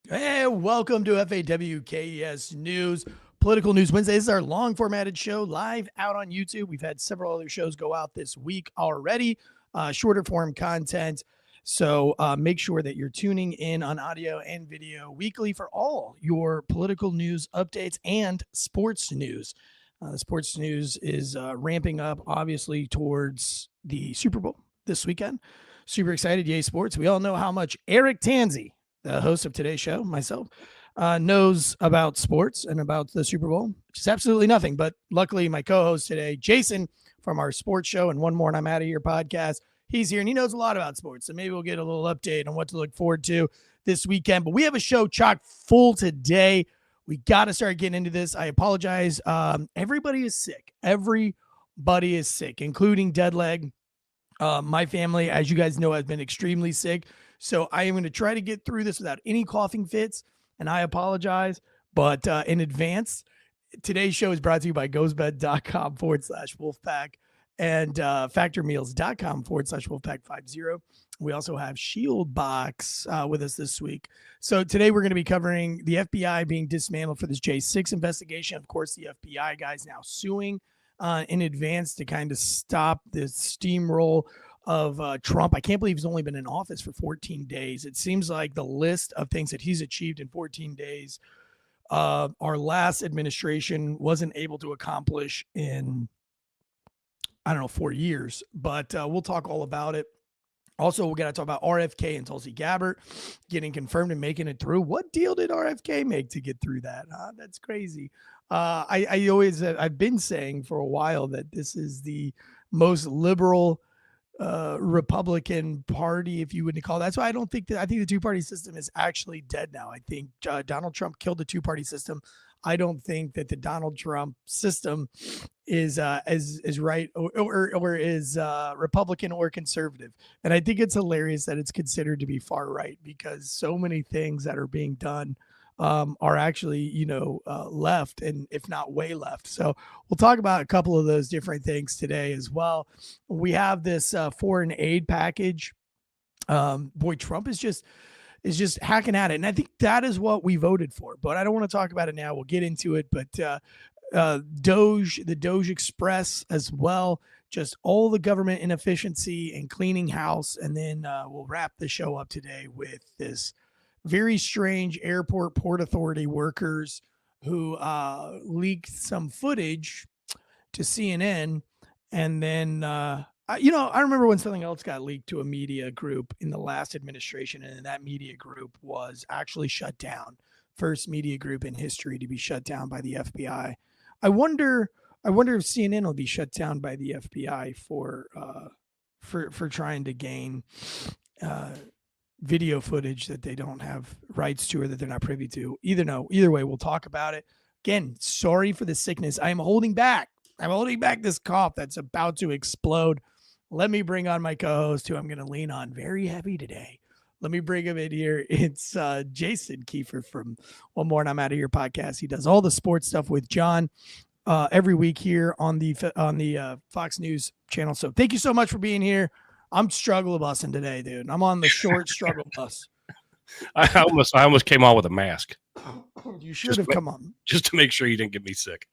Hey, welcome to FAWKES News, Political News Wednesday. This is our long formatted show live out on YouTube. We've had several other shows go out this week already, shorter form content. So make sure that you're tuning in on audio and video weekly for all your political news updates and sports news. The sports news is ramping up, obviously, towards the Super Bowl this weekend. Super excited. Yay, sports. We all know how much Eric Tanzi, the host of today's show, myself, knows about sports and about the Super Bowl, which is absolutely nothing. But luckily, my co-host today, Jason, from our sports show and One More and I'm Out of Here podcast, he's here and he knows a lot about sports. So maybe we'll get a little update on what to look forward to this weekend. But we have a show chock full today. We got to start getting into this. I apologize. Everybody is sick. Everybody is sick, including Deadleg. My family, as you guys know, has been extremely sick. So I am going to try to get through this without any coughing fits, and I apologize. But in advance, today's show is brought to you by GhostBed.com/Wolfpack and FactorMeals.com/Wolfpack50. We also have Shieldbox with us this week. So today we're going to be covering the FBI being dismantled for this J6 investigation. Of course, the FBI guys now suing in advance to kind of stop this steamroll of Trump. I can't believe he's only been in office for 14 days. It seems like the list of things that he's achieved in 14 days, our last administration wasn't able to accomplish in, 4 years. But we'll talk all about it. Also, we're going to talk about RFK and Tulsi Gabbard getting confirmed and making it through. What deal did RFK make to get through that? That's crazy. I've been saying for a while that this is the most liberal Republican Party, if you would call it. That's why I think the two-party system is actually dead now. I think Donald Trump killed the two-party system. I don't think that the Donald Trump system is right or is Republican or conservative. And I think it's hilarious that it's considered to be far right because so many things that are being done are actually, left, and if not way left. So we'll talk about a couple of those different things today as well. We have this foreign aid package. Trump is just hacking at it. And I think that is what we voted for, but I don't want to talk about it now. We'll get into it, but DOGE, the DOGE Express as well, just all the government inefficiency and cleaning house. And then we'll wrap the show up today with this very strange Port Authority workers who leaked some footage to CNN. And then, I remember when something else got leaked to a media group in the last administration, and that media group was actually shut down. First media group in history to be shut down by the FBI. I wonder if CNN will be shut down by the FBI for trying to gain video footage that they don't have rights to or that they're not privy to. Either way, we'll talk about it. Again, sorry for the sickness. I'm holding back this cough that's about to explode. Let me bring on my co-host, who I'm going to lean on very heavy today. Let me bring him in here. It's Jason Kiefer from One More and I'm Out of Here podcast. He does all the sports stuff with John every week here on the Fox News channel. So thank you so much for being here. I'm struggle bussing today, dude. I'm on the short struggle bus. I almost came on with a mask. You should have come on. Just to make sure you didn't get me sick.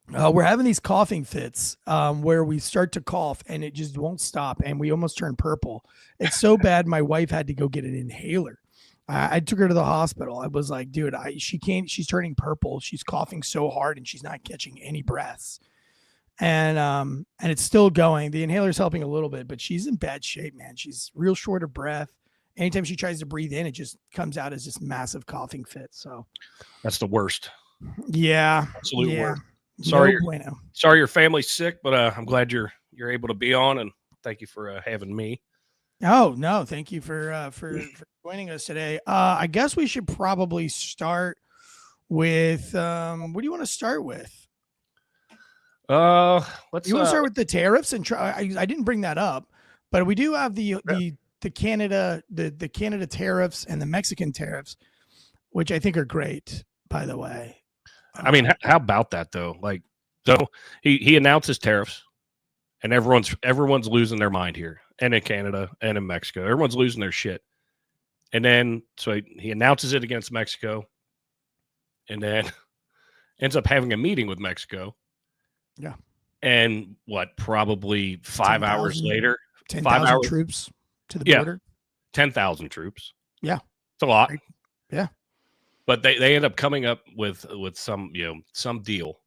We're having these coughing fits where we start to cough and it just won't stop. And we almost turn purple. It's so bad. My wife had to go get an inhaler. I took her to the hospital. I was like, dude, she's turning purple. She's coughing so hard and she's not catching any breaths. And it's still going. The inhaler's helping a little bit, but she's in bad shape, man. She's real short of breath. Anytime she tries to breathe in, it just comes out as this massive coughing fit. So that's the worst. Yeah. Absolute worst. Sorry your family's sick, but I'm glad you're able to be on, and thank you for having me. Oh, no, thank you for joining us today. I guess we should probably start with what do you want to start with? You want to start with the tariffs and try. I didn't bring that up, but we do have the Canada tariffs and the Mexican tariffs, which I think are great, by the way. I mean, how about that though? Like, so he announces tariffs, and everyone's losing their mind here, and in Canada and in Mexico, everyone's losing their shit. And then, so he announces it against Mexico, and then ends up having a meeting with Mexico. Yeah. And probably 5 hours later, 10,000 troops to the border. 10,000 troops. Yeah. It's a lot. Right. Yeah. But they end up coming up with some, some deal.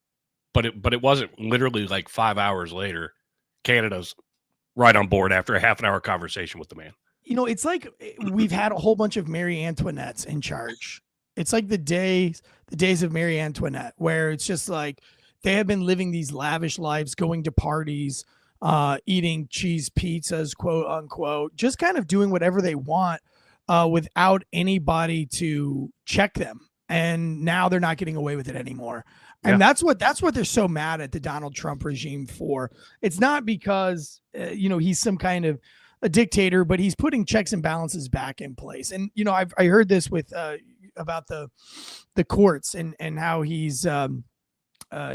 But it wasn't literally like 5 hours later. Canada's right on board after a half an hour conversation with the man. It's like we've had a whole bunch of Marie Antoinettes in charge. It's like the days of Marie Antoinette, where it's just like they have been living these lavish lives, going to parties, eating cheese pizzas, quote unquote, just kind of doing whatever they want without anybody to check them. And now they're not getting away with it anymore. And that's what they're so mad at the Donald Trump regime for. It's not because, he's some kind of a dictator, but he's putting checks and balances back in place. And, I heard this with about the courts and how he's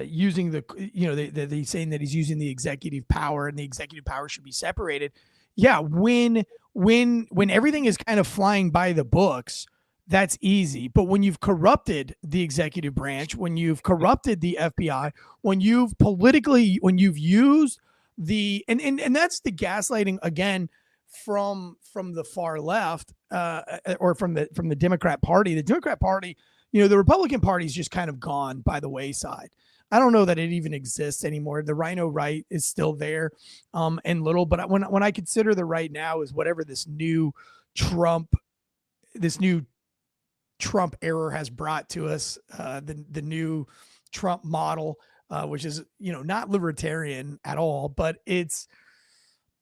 using he's saying that he's using the executive power, and the executive power should be separated. Yeah. When everything is kind of flying by the books, that's easy. But when you've corrupted the executive branch, when you've corrupted the FBI, when you've used the, and that's the gaslighting again from the far left, or from the Democrat Party. The Democrat Party, the Republican Party is just kind of gone by the wayside. I don't know that it even exists anymore. The Rhino right is still there, and little, but when I consider the right now is whatever this new Trump error has brought to us, the new Trump model, which is, not libertarian at all, but it's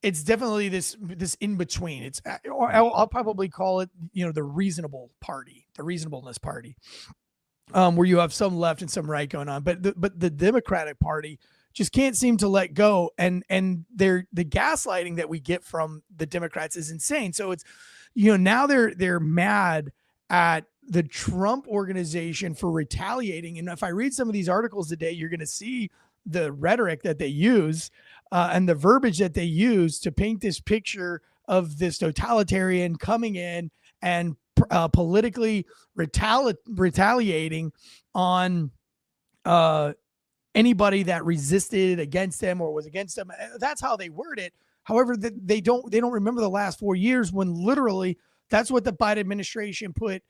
definitely this in between. It's, or I'll probably call it, the reasonableness party, where you have some left and some right going on, but the Democratic Party just can't seem to let go, and the gaslighting that we get from the Democrats is insane. So it's, now they're mad at the Trump organization for retaliating. And if I read some of these articles today, you're going to see the rhetoric that they use and the verbiage that they use to paint this picture of this totalitarian coming in and politically retaliating on anybody that resisted against them or was against them. That's how they word it. However, they don't remember the last 4 years when literally that's what the Biden administration put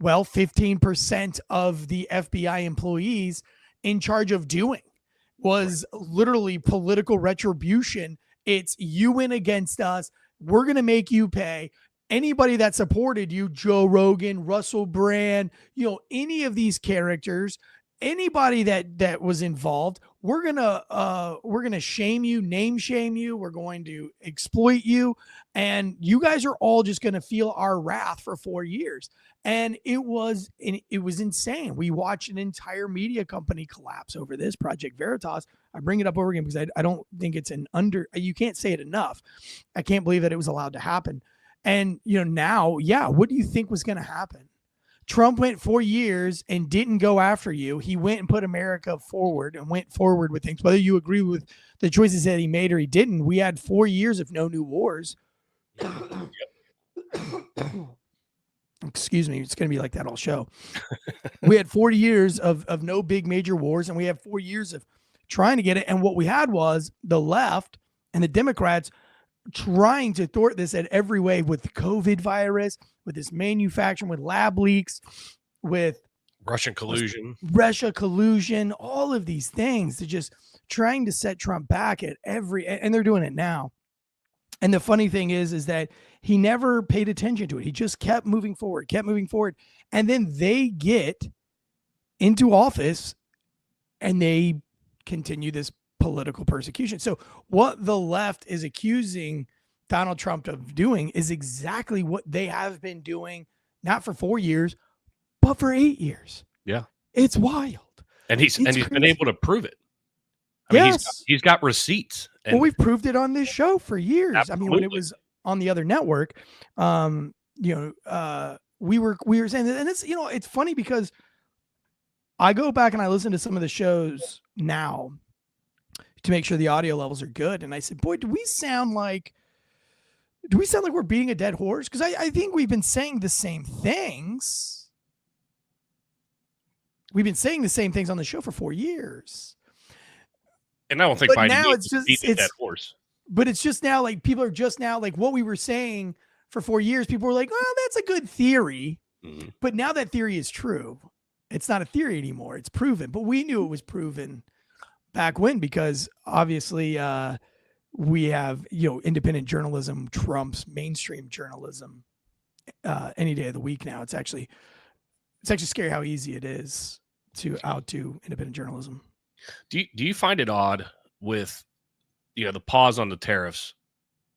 15% of the FBI employees in charge of doing, was literally political retribution. It's you win against us. We're going to make you pay. Anybody that supported you, Joe Rogan, Russell Brand, any of these characters, anybody that was involved, we're going to shame you, name shame you. We're going to exploit you. And you guys are all just going to feel our wrath for 4 years. And it was insane. We watched an entire media company collapse over this, Project Veritas. I bring it up over again because I don't think it's you can't say it enough. I can't believe that it was allowed to happen. And, now, what do you think was going to happen? Trump went 4 years and didn't go after you. He went and put America forward and went forward with things. Whether you agree with the choices that he made or he didn't, we had 4 years of no new wars. Excuse me. It's going to be like that all show. We had 40 years of no big major wars, and we have 4 years of trying to get it. And what we had was the left and the Democrats trying to thwart this at every way, with the COVID virus, with this manufacturing, with lab leaks, with Russia collusion, all of these things. They're just trying to set Trump back at and they're doing it now. And the funny thing is that he never paid attention to it. He just kept moving forward. And then they get into office and they continue this political persecution. So what the left is accusing Donald Trump of doing is exactly what they have been doing, not for 4 years, but for 8 years. Yeah. It's wild. And he's been able to prove it. I mean, yes. He's got receipts. Well, we've proved it on this show for years. Absolutely. I mean, when it was on the other network, we were saying that, and it's, it's funny because I go back and I listen to some of the shows now to make sure the audio levels are good. And I said, boy, do we sound like Do we sound like we're beating a dead horse? Because I think we've been saying the same things. We've been saying the same things on the show for 4 years. And I don't think but now it's just beating a dead horse. But it's just now like people are just now like what we were saying for 4 years. People were like, well, that's a good theory. Mm-hmm. But now that theory is true. It's not a theory anymore. It's proven. But we knew it was proven back when, because obviously we have, independent journalism trumps mainstream journalism any day of the week now. It's actually scary how easy it is to outdo independent journalism. Do you find it odd with the pause on the tariffs,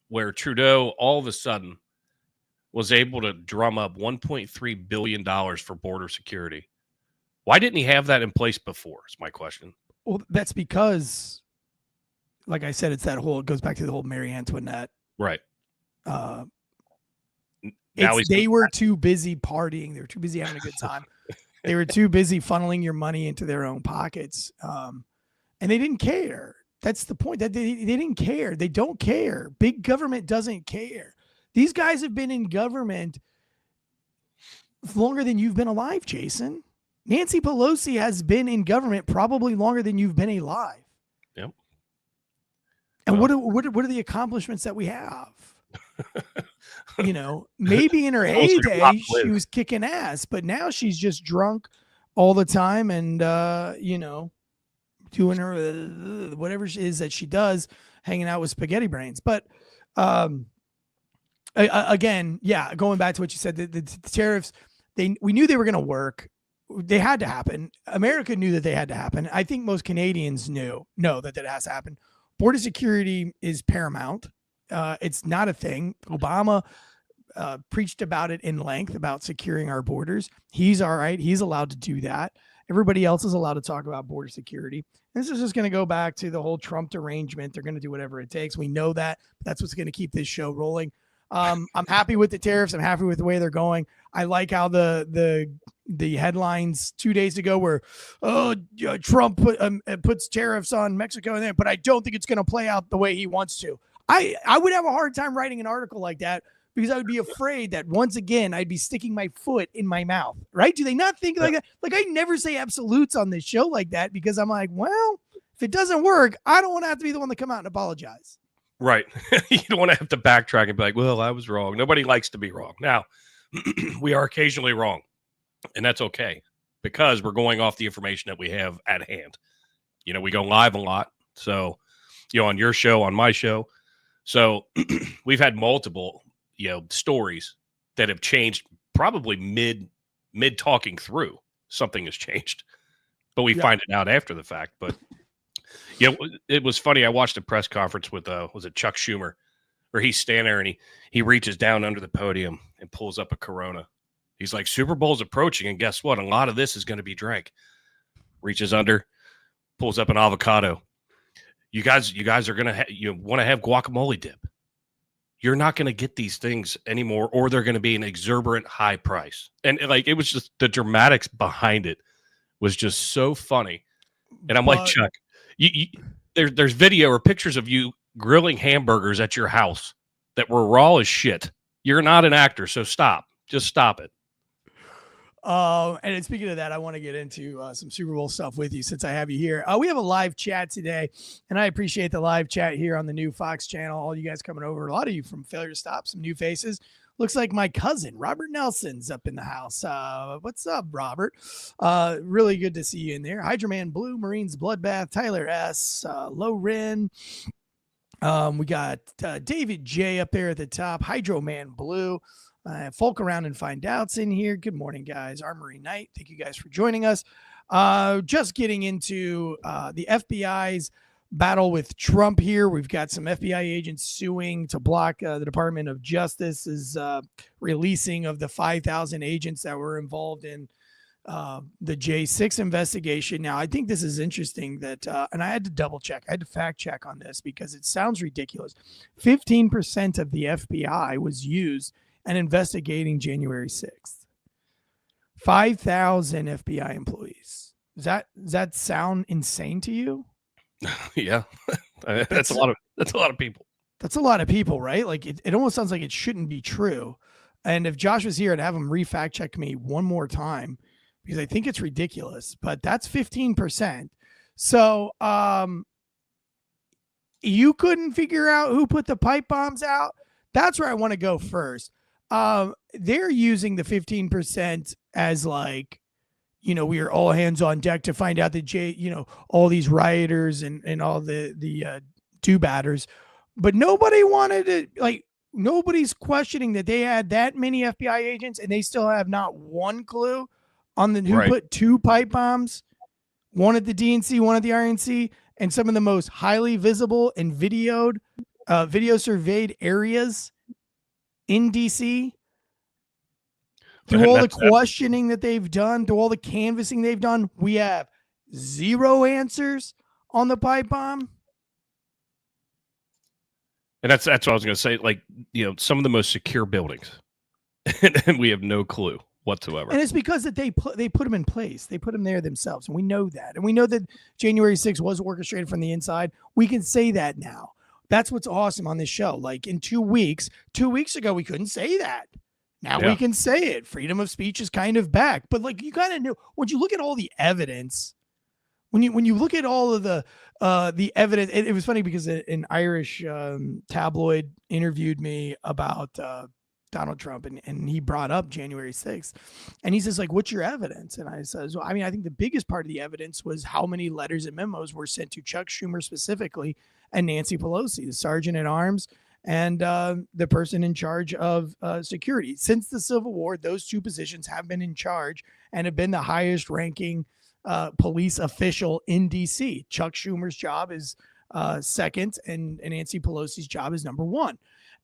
where Trudeau all of a sudden was able to drum up $1.3 billion for border security? Why didn't he have that in place before, is my question. Well, that's because, like I said, it goes back to the whole Marie Antoinette. Right. They were too busy partying. They were too busy having a good time. They were too busy funneling your money into their own pockets. And they didn't care. That's the point. That they didn't care. They don't care. Big government doesn't care. These guys have been in government longer than you've been alive, Jason. Nancy Pelosi has been in government probably longer than you've been alive. Yep. And what are the accomplishments that we have? Maybe in her heyday she was kicking ass, but now she's just drunk all the time and doing her whatever it is that she does, hanging out with spaghetti brains. But again, yeah, going back to what you said, the tariffs, we knew they were going to work. They had to happen. America knew that they had to happen. I think most Canadians know that has to happen. Border security is paramount. It's not a thing. Obama preached about it in length about securing our borders. He's all right. He's allowed to do that. Everybody else is allowed to talk about border security. This is just going to go back to the whole Trump derangement. They're going to do whatever it takes. We know that. That's what's going to keep this show rolling. I'm happy with the tariffs. I'm happy with the way they're going. I like how the headlines 2 days ago were, Trump puts tariffs on Mexico and then, but I don't think it's going to play out the way he wants to. I would have a hard time writing an article like that because I would be afraid that once again, I'd be sticking my foot in my mouth, right? Do they not think like that? Like I never say absolutes on this show like that because I'm like, well, if it doesn't work, I don't want to have to be the one to come out and apologize. Right. You don't want to have to backtrack and be like, well, I was wrong. Nobody likes to be wrong. Now, we are occasionally wrong, and that's okay because we're going off the information that we have at hand. We go live a lot. So, on your show, on my show. So we've had multiple, stories that have changed probably mid talking through. Something has changed, but we find it out after the fact. But it was funny. I watched a press conference with was it Chuck Schumer, where he's standing there and he reaches down under the podium and pulls up a Corona. He's like, Super Bowl's approaching, and guess what? A lot of this is going to be drank. Reaches under, pulls up an avocado. You guys are gonna want to have guacamole dip. You're not going to get these things anymore, or they're going to be an exorbitant high price. And it was just the dramatics behind it was just so funny. And I'm like, Chuck, there's video or pictures of you grilling hamburgers at your house that were raw as shit. You're not an actor, so stop. Just stop it. And speaking of that, I want to get into some Super Bowl stuff with you since I have you here. We have a live chat today, and I appreciate the live chat here on the new Fox channel. All you guys coming over, a lot of you from Failure to Stop, some new faces. Looks like my cousin, Robert Nelson's up in the house. What's up, Robert? Really good to see you in there. Hydroman Blue, Marines Bloodbath, Tyler S., Low Ren. We got David J up there at the top, Hydroman Blue. Folk around and find outs in here. Good morning, guys. Armory Knight. Thank you guys for joining us. Just getting into the FBI's battle with Trump here. We've got some FBI agents suing to block the Department of Justice's releasing of the 5,000 agents that were involved in the J6 investigation. Now, I think this is interesting that, and I had to double check. I had to fact check on this because it sounds ridiculous. 15% of the FBI was used and investigating January 6th. 5,000 FBI employees. Does that sound insane to you? Yeah. That's a lot of people. That's a lot of people, right? Like it almost sounds like it shouldn't be true. And if Josh was here, I'd have him re-fact check me one more time because I think it's ridiculous. But that's 15%. So you couldn't figure out who put the pipe bombs out. That's where I want to go first. They're using the 15% as like, we are all hands on deck to find out that all these rioters and all the do-batters, but nobody wanted to, like, nobody's questioning that they had that many FBI agents and they still have not one clue on who put 2 pipe bombs, one at the DNC, one at the RNC, and some of the most highly visible and video surveyed areas in DC. Through all the questioning that they've done, through all the canvassing they've done, we have 0 answers on the pipe bomb. And that's what I was going to say. Like, some of the most secure buildings, and we have no clue whatsoever. And it's because that they put them in place. They put them there themselves, and we know that. And we know that January 6th was orchestrated from the inside. We can say that now. That's what's awesome on this show. Like in 2 weeks ago, we couldn't say that. Now we can say it. Freedom of speech is kind of back. But like you kind of know when you look at all the evidence. When you look at all of the evidence, it was funny because an Irish tabloid interviewed me about Donald Trump, and he brought up January 6th. And he says, like, what's your evidence? And I says, well, I mean, I think the biggest part of the evidence was how many letters and memos were sent to Chuck Schumer specifically and Nancy Pelosi, the sergeant at arms, and the person in charge of security. Since the Civil War, those 2 positions have been in charge and have been the highest ranking police official in DC. Chuck Schumer's job is second, and Nancy Pelosi's job is number 1.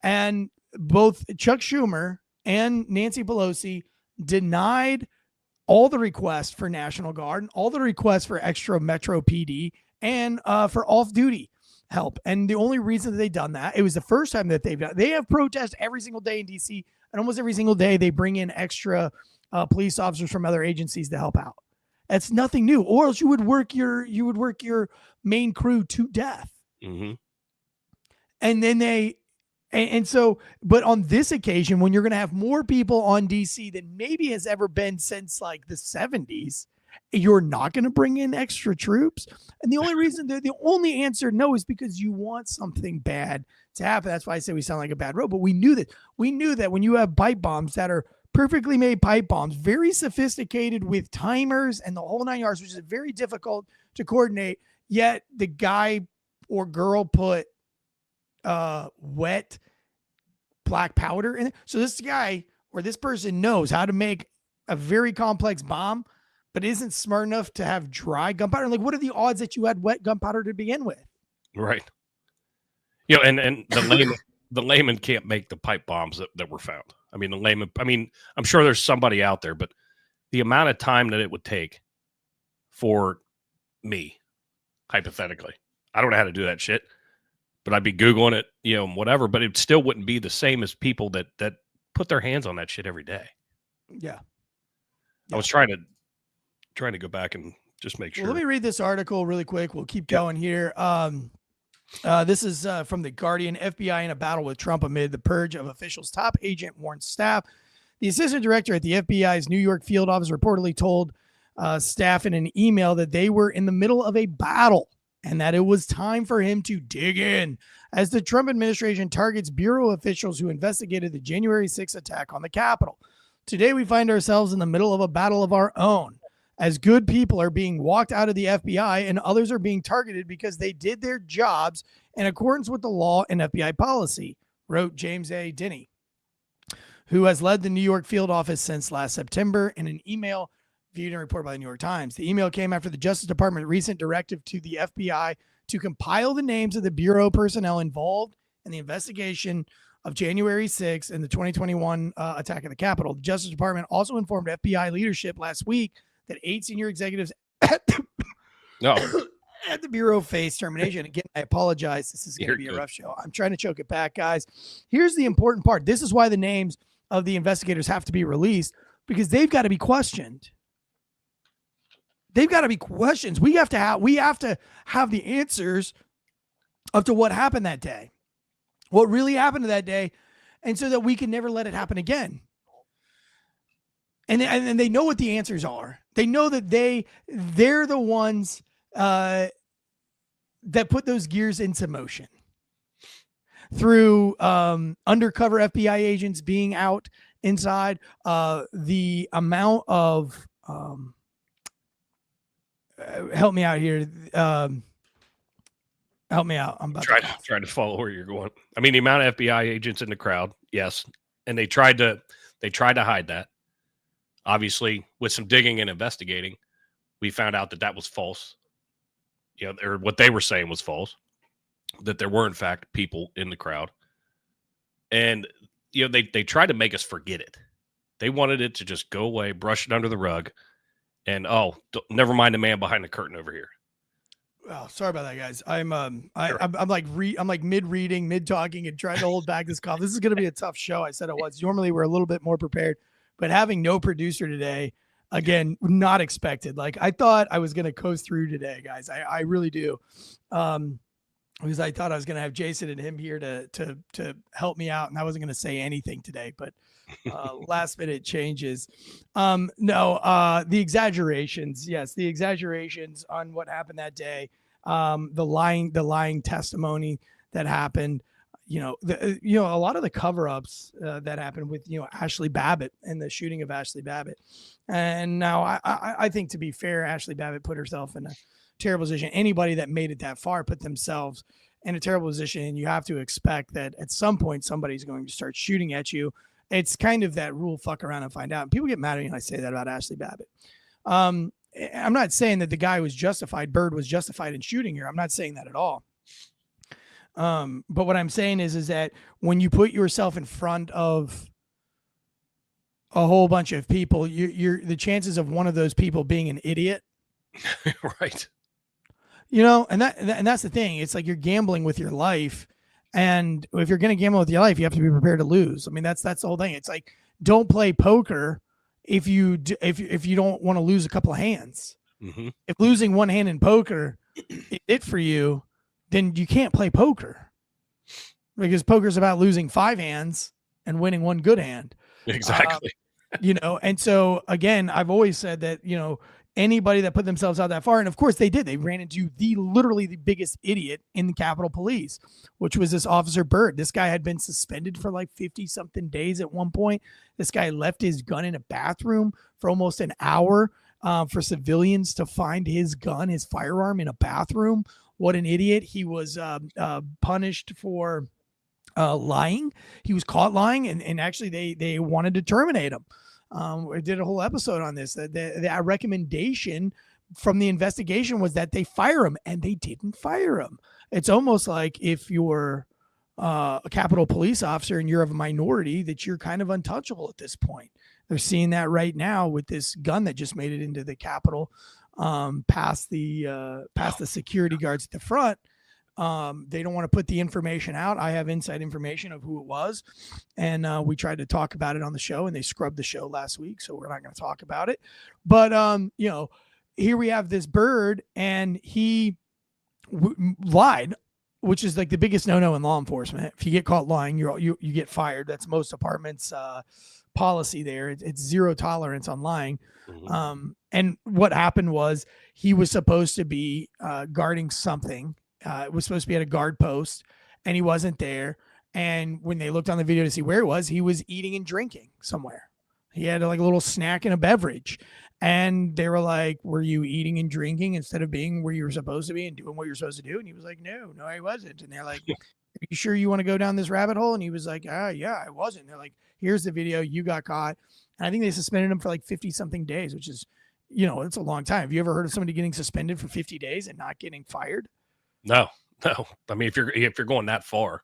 And both Chuck Schumer and Nancy Pelosi denied all the requests for National Guard and all the requests for extra Metro PD and for off-duty help. And the only reason that they've done that, it was the first time that they have protests every single day in DC, and almost every single day they bring in extra police officers from other agencies to help out. That's nothing new, or else you would work your main crew to death. Mm-hmm. And then but on this occasion, when you're going to have more people on DC than maybe has ever been since like the 70s, you're not going to bring in extra troops. And the only answer no is because you want something bad to happen. That's why I say we sound like a bad road. But we knew that when you have pipe bombs that are perfectly made pipe bombs, very sophisticated with timers and the whole 9 yards, which is very difficult to coordinate. Yet the guy or girl put wet black powder in it. So this guy or this person knows how to make a very complex bomb, but isn't smart enough to have dry gunpowder. Like, what are the odds that you had wet gunpowder to begin with? Right. And the layman can't make the pipe bombs that were found. I mean, I'm sure there's somebody out there, but the amount of time that it would take for me, hypothetically, I don't know how to do that shit, but I'd be Googling it, whatever, but it still wouldn't be the same as people that put their hands on that shit every day. Yeah. I was trying to go back and just make sure. Well, let me read this article really quick. We'll keep going here. This is from The Guardian. FBI in a battle with Trump amid the purge of officials. Top agent warns staff. The assistant director at the FBI's New York field office reportedly told staff in an email that they were in the middle of a battle and that it was time for him to dig in as the Trump administration targets bureau officials who investigated the January 6th attack on the Capitol. Today, we find ourselves in the middle of a battle of our own, as good people are being walked out of the FBI and others are being targeted because they did their jobs in accordance with the law and FBI policy, wrote James A. Denny, who has led the New York field office since last September in an email viewed and reported by the New York Times. The email came after the Justice Department's recent directive to the FBI to compile the names of the Bureau personnel involved in the investigation of January 6th and the 2021 attack at the Capitol. The Justice Department also informed FBI leadership last week that 8 senior executives at the Bureau faced termination. Again, I apologize. This is going to be a rough show. I'm trying to choke it back, guys. Here's the important part. This is why the names of the investigators have to be released, because they've got to be questioned. They've got to be questions. We have to have the answers up to what happened that day. what really happened to that day, and so that we can never let it happen again. And they know what the answers are. They know that they're the ones that put those gears into motion through undercover FBI agents being out inside, the amount of help me out here. Help me out. I'm about trying to follow where you're going. I mean, the amount of FBI agents in the crowd, yes, and they tried to hide that. Obviously, with some digging and investigating, we found out that was false. You know, or what they were saying was false. That there were in fact people in the crowd, and you know they tried to make us forget it. They wanted it to just go away, brush it under the rug, and never mind the man behind the curtain over here. Oh, sorry about that, guys. I'm like mid reading, mid talking, and trying to hold back this cough. This is going to be a tough show. I said it was. Normally we're a little bit more prepared, but having no producer today, again, not expected. Like I thought I was going to coast through today, guys. I really do. Because I thought I was going to have Jason and him here to help me out, and I wasn't going to say anything today, but last minute changes. The exaggerations. Yes, the exaggerations on what happened that day. The lying testimony that happened. A lot of the cover-ups that happened with Ashley Babbitt and the shooting of Ashley Babbitt. And now I think, to be fair, Ashley Babbitt put herself in a terrible position. Anybody that made it that far put themselves in a terrible position, and you have to expect that at some point somebody's going to start shooting at you. It's kind of that rule, fuck around and find out. And people get mad at me when I say that about Ashley Babbitt. I'm not saying that the guy was justified, Bird was justified in shooting her. I'm not saying that at all. But what I'm saying is that when you put yourself in front of a whole bunch of people, you're the chances of one of those people being an idiot. Right. And that's the thing. It's like you're gambling with your life, and if you're going to gamble with your life, you have to be prepared to lose. I mean, that's the whole thing. It's like, don't play poker if you don't want to lose a couple of hands. Mm-hmm. If losing one hand in poker is it for you, then you can't play poker, because poker's about losing 5 hands and winning one good hand. Exactly. And so again, I've always said that, anybody that put themselves out that far, and of course they did, they ran into literally the biggest idiot in the Capitol Police, which was this Officer Bird. This guy had been suspended for like 50 something days at one point. This guy left his gun in a bathroom for almost an hour for civilians to find his gun, his firearm, in a bathroom. What an idiot. He was punished for lying. He was caught lying, and actually they wanted to terminate him. I did a whole episode on this. That recommendation from the investigation was that they fire him, and they didn't fire him. It's almost like if you're a Capitol Police officer and you're of a minority, that you're kind of untouchable at this point. They're seeing that right now with this gun that just made it into the Capitol, past the security guards at the front. They don't want to put the information out. I have inside information of who it was, and we tried to talk about it on the show, and they scrubbed the show last week, so we're not going to talk about it. But here we have this Bird, and he lied, which is like the biggest no-no in law enforcement. If you get caught lying, you get fired. That's most departments' policy there. It's zero tolerance on lying. Mm-hmm. And what happened was he was supposed to be guarding something. It was supposed to be at a guard post, and he wasn't there. And when they looked on the video to see where he was eating and drinking somewhere. He had like a little snack and a beverage. And they were like, were you eating and drinking instead of being where you were supposed to be and doing what you're supposed to do? And he was like, no, I wasn't. And they're like, are you sure you want to go down this rabbit hole? And he was like, yeah, I wasn't. And they're like, here's the video. You got caught. And I think they suspended him for like 50 something days, which is, it's a long time. Have you ever heard of somebody getting suspended for 50 days and not getting fired? No. I mean, if you're going that far,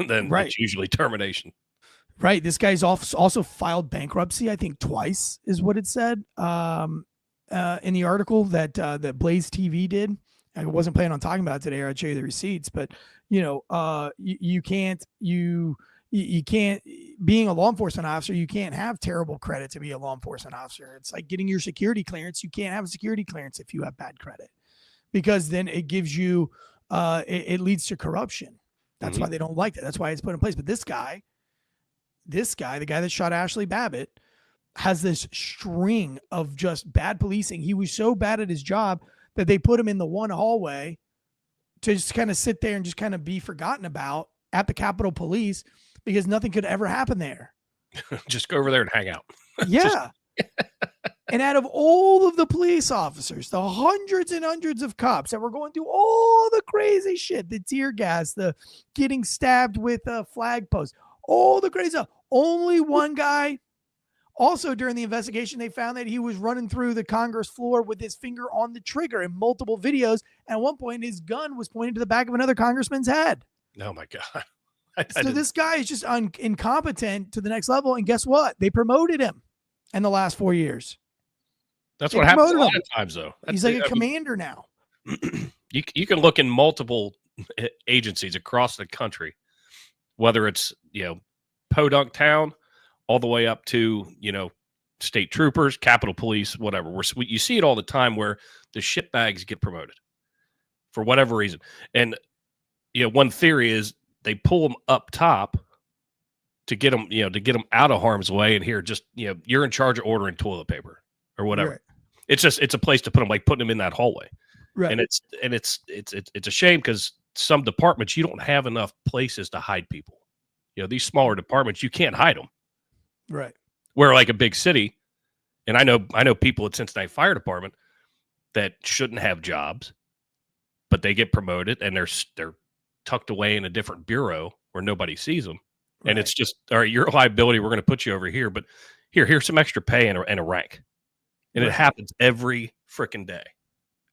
then right. It's usually termination. Right. This guy's also filed bankruptcy, I think twice is what it said in the article that Blaze TV did. I wasn't planning on talking about it today, or I'd show you the receipts, but you can't being a law enforcement officer, you can't have terrible credit to be a law enforcement officer. It's like getting your security clearance. You can't have a security clearance if you have bad credit, because then it gives you it leads to corruption. That's why they don't like that. That's why it's put in place. But this guy, the guy that shot Ashley Babbitt, has this string of just bad policing. He was so bad at his job that they put him in the one hallway to just kind of sit there and just kind of be forgotten about at the Capitol Police because nothing could ever happen there. Just go over there and hang out. Yeah. And out of all of the police officers, the hundreds and hundreds of cops that were going through all the crazy shit, the tear gas, the getting stabbed with a flag post, all the crazy stuff, only one guy. Also, during the investigation, they found that he was running through the Congress floor with his finger on the trigger in multiple videos. And at one point, his gun was pointed to the back of another congressman's head. Oh, my God. So this guy is just incompetent to the next level. And guess what? They promoted him in the last 4 years. That's what happens a lot of times, though. He's like a commander now. You can look in multiple agencies across the country, whether it's, Podunk Town, all the way up to, state troopers, Capitol Police, whatever. You see it all the time where the shitbags get promoted for whatever reason. And, one theory is they pull them up top to get them, to get them out of harm's way. And here, just, you're in charge of ordering toilet paper or whatever. Right. It's a place to put them, like putting them in that hallway. Right. And it's a shame because some departments, you don't have enough places to hide people. These smaller departments, you can't hide them. Right. Where like a big city, and I know people at Cincinnati Fire Department that shouldn't have jobs, but they get promoted and they're tucked away in a different bureau where nobody sees them. Right. And it's just, all right, you're a liability. We're going to put you over here, but here's some extra pay and a rank. And It happens every freaking day.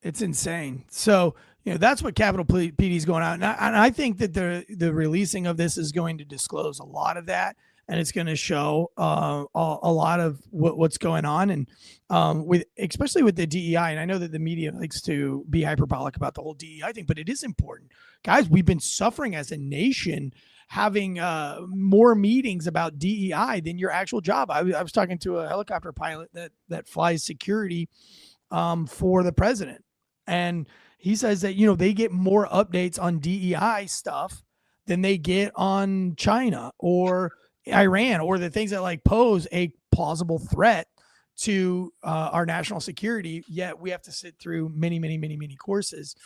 It's insane. So, that's what Capitol PD is going out. And I think that the releasing of this is going to disclose a lot of that. And it's going to show a lot of what's going on, and especially with the DEI. And I know that the media likes to be hyperbolic about the whole DEI thing, but it is important, guys. We've been suffering as a nation, having more meetings about DEI than your actual job. I was talking to a helicopter pilot that flies security for the president, and he says that they get more updates on DEI stuff than they get on China or Iran or the things that like pose a plausible threat to our national security, yet we have to sit through many courses.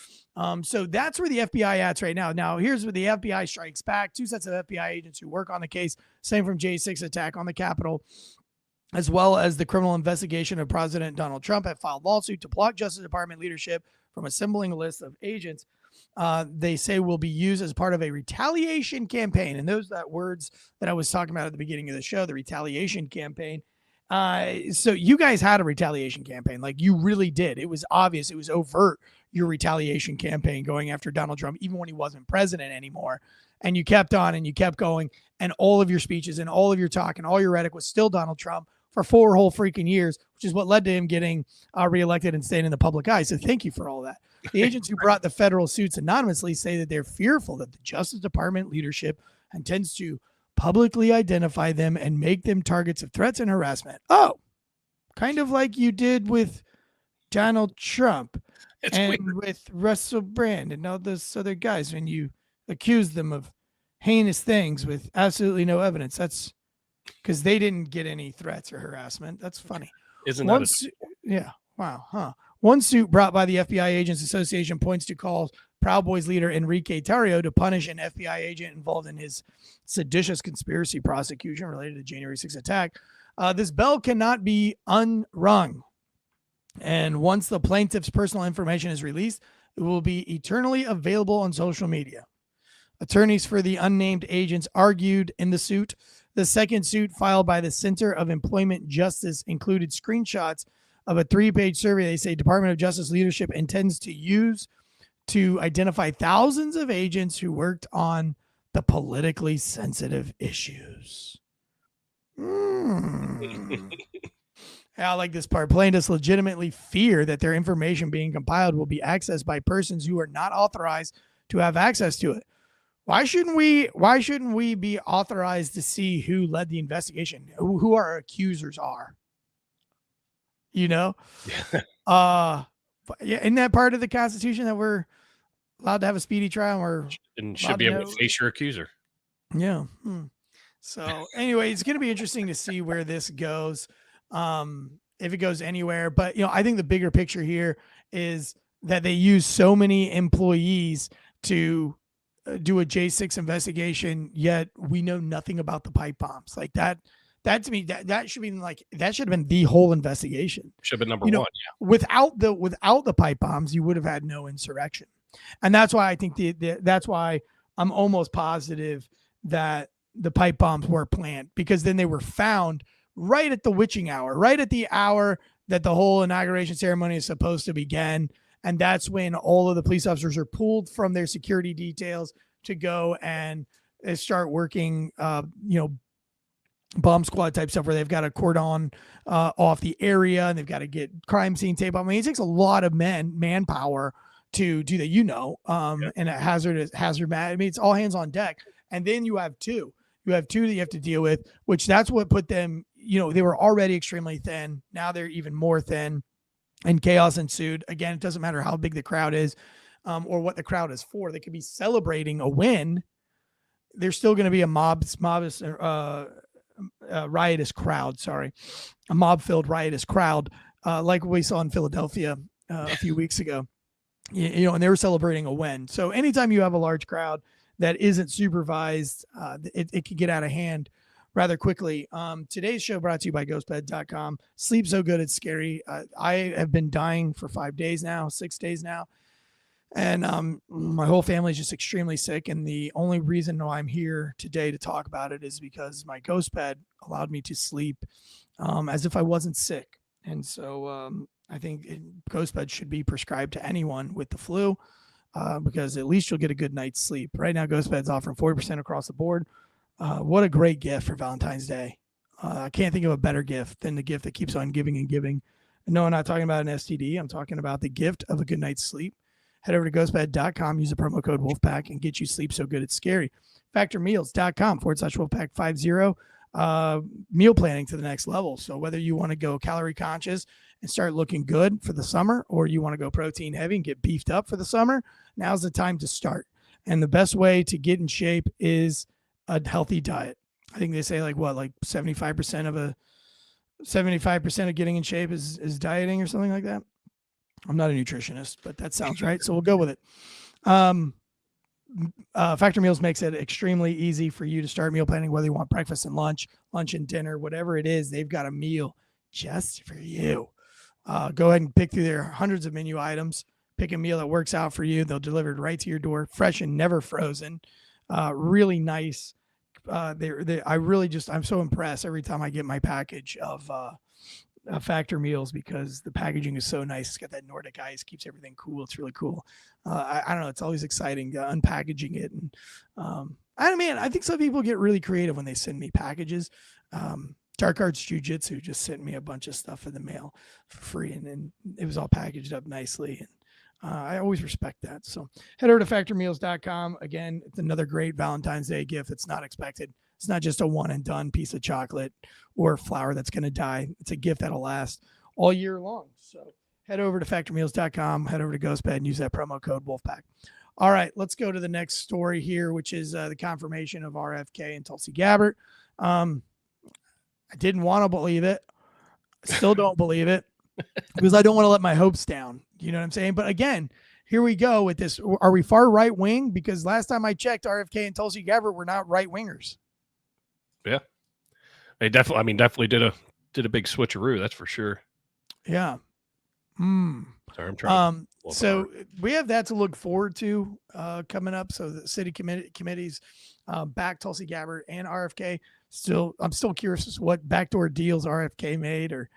So that's where the FBI at's right now. Now, here's where the FBI strikes back. 2 sets of FBI agents who work on the case, same from J6 attack on the Capitol, as well as the criminal investigation of President Donald Trump, have filed lawsuit to block Justice Department leadership from assembling a list of agents they say will be used as part of a retaliation campaign. And those are words that I was talking about at the beginning of the show, the retaliation campaign. So you guys had a retaliation campaign. Like you really did. It was obvious. It was overt, your retaliation campaign going after Donald Trump, even when he wasn't president anymore. And you kept on and you kept going. And all of your speeches and all of your talk and all your rhetoric was still Donald Trump for 4 whole freaking years, which is what led to him getting reelected and staying in the public eye. So thank you for all that. The agents who brought the federal suits anonymously say that they're fearful that the Justice Department leadership intends to publicly identify them and make them targets of threats and harassment. Oh, kind of like you did with Donald Trump with Russell Brand and all those other guys when you accused them of heinous things with absolutely no evidence. That's because they didn't get any threats or harassment. That's funny. Isn't that yeah. Wow. Huh. One suit brought by the FBI Agents Association points to calls Proud Boys leader Enrique Tarrio to punish an FBI agent involved in his seditious conspiracy prosecution related to January 6th attack. This bell cannot be unrung. And once the plaintiff's personal information is released, it will be eternally available on social media. Attorneys for the unnamed agents argued in the suit. The second suit filed by the Center of Employment Justice included screenshots of a 3-page survey they say Department of Justice leadership intends to use to identify thousands of agents who worked on the politically sensitive issues. I like this part. Plaintiffs legitimately fear that their information being compiled will be accessed by persons who are not authorized to have access to it. Why shouldn't we be authorized to see who led the investigation, who our accusers are? Yeah, isn't that part of the Constitution that we're allowed to have a speedy trial, or and should be able to face your accuser. Yeah. So anyway, it's going to be interesting to see where this goes. If it goes anywhere, but I think the bigger picture here is that they use so many employees to do a J6 investigation, yet we know nothing about the pipe bombs. Like that to me, that should be that should have been the whole investigation. Should have been number one. Yeah. Without the pipe bombs, you would have had no insurrection. And that's why I think that's why I'm almost positive that the pipe bombs were planned, because then they were found right at the witching hour, right at the hour that the whole inauguration ceremony is supposed to begin. And that's when all of the police officers are pulled from their security details to go and start working, bomb squad type stuff, where they've got to cordon off the area and they've got to get crime scene tape. I mean, it takes a lot of manpower to do that, and a hazard. I mean, it's all hands on deck. And then you have two that you have to deal with, which that's what put them, they were already extremely thin. Now they're even more thin, and chaos ensued. Again, it doesn't matter how big the crowd is, or what the crowd is for. They could be celebrating a win. There's still going to be a riotous crowd. Sorry. A mob-filled riotous crowd, like we saw in Philadelphia a few weeks ago. And they were celebrating a win. So anytime you have a large crowd that isn't supervised, it can get out of hand rather quickly. Today's show brought to you by ghostbed.com. Sleep so good, it's scary. I have been dying for 6 days now. And my whole family is just extremely sick. And the only reason why I'm here today to talk about it is because my ghost bed allowed me to sleep as if I wasn't sick. And so I think ghost bed should be prescribed to anyone with the flu, because at least you'll get a good night's sleep. Right now, ghost bed's offering 40% across the board. What a great gift for Valentine's Day. I can't think of a better gift than the gift that keeps on giving and giving. No, I'm not talking about an STD. I'm talking about the gift of a good night's sleep. Head over to ghostbed.com, use the promo code Wolfpack, and get you sleep so good it's scary. Factormeals.com/Wolfpack50. Meal planning to the next level. So whether you want to go calorie conscious and start looking good for the summer, or you want to go protein heavy and get beefed up for the summer, now's the time to start. And the best way to get in shape is a healthy diet. I think they say 75% of getting in shape is dieting or something like that. I'm not a nutritionist, but that sounds right. So we'll go with it. Factor Meals makes it extremely easy for you to start meal planning, whether you want breakfast and lunch and dinner, whatever it is, they've got a meal just for you. Go ahead and pick through their hundreds of menu items, pick a meal that works out for you. They'll deliver it right to your door, fresh and never frozen. Really nice. I'm so impressed every time I get my package of Factor Meals, because the packaging is so nice. It's got that Nordic ice, keeps everything cool. It's really cool. I don't know. It's always exciting unpackaging it. And I think some people get really creative when they send me packages. Dark Arts Jiu-Jitsu just sent me a bunch of stuff in the mail for free, and then it was all packaged up nicely. And I always respect that. So head over to factormeals.com. Again, it's another great Valentine's Day gift that's not expected. It's not just a one and done piece of chocolate or flour that's going to die. It's a gift that'll last all year long. So head over to factormeals.com, head over to GhostBed, and use that promo code Wolfpack. All right, let's go to the next story here, which is the confirmation of RFK and Tulsi Gabbard. I didn't want to believe it. Still don't believe it, because I don't want to let my hopes down. You know what I'm saying? But again, here we go with this. Are we far right wing? Because last time I checked, RFK and Tulsi Gabbard were not right wingers. Yeah, they definitely did a big switcheroo. That's for sure. Yeah. Sorry, I'm trying. So we have that to look forward to coming up. So the city committees back Tulsi Gabbard and RFK. I'm still curious as to what backdoor deals RFK made, or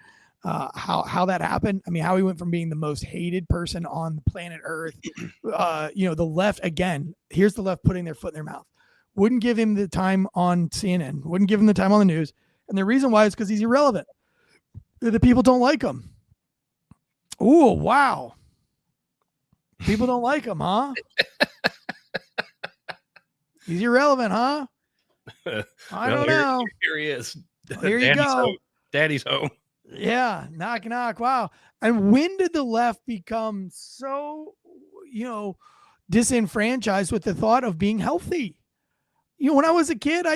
how that happened. I mean, how he went from being the most hated person on the planet Earth. The left, again, here's the left putting their foot in their mouth. Wouldn't give him the time on CNN, wouldn't give him the time on the news. And the reason why is because he's irrelevant. The people don't like him. Oh, wow. People don't like him, huh? He's irrelevant, huh? I don't know. Here he is. Here you go. Home. Daddy's home. Yeah. Knock, knock. Wow. And when did the left become so, disenfranchised with the thought of being healthy. When I was a kid,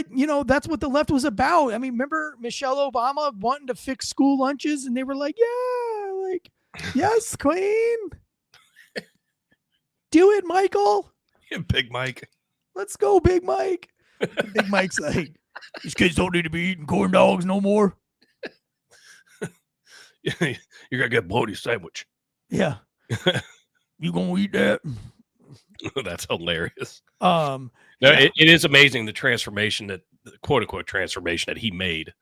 that's what the left was about. I mean, remember Michelle Obama wanting to fix school lunches, and they were like, yeah, like, yes, queen. Do it, Michael. Yeah, Big Mike. Let's go, Big Mike. Big Mike's like, these kids don't need to be eating corn dogs no more. You're going to get a bloaty sandwich. Yeah. You going to eat that? That's hilarious. No, it is amazing the transformation the quote unquote transformation that he made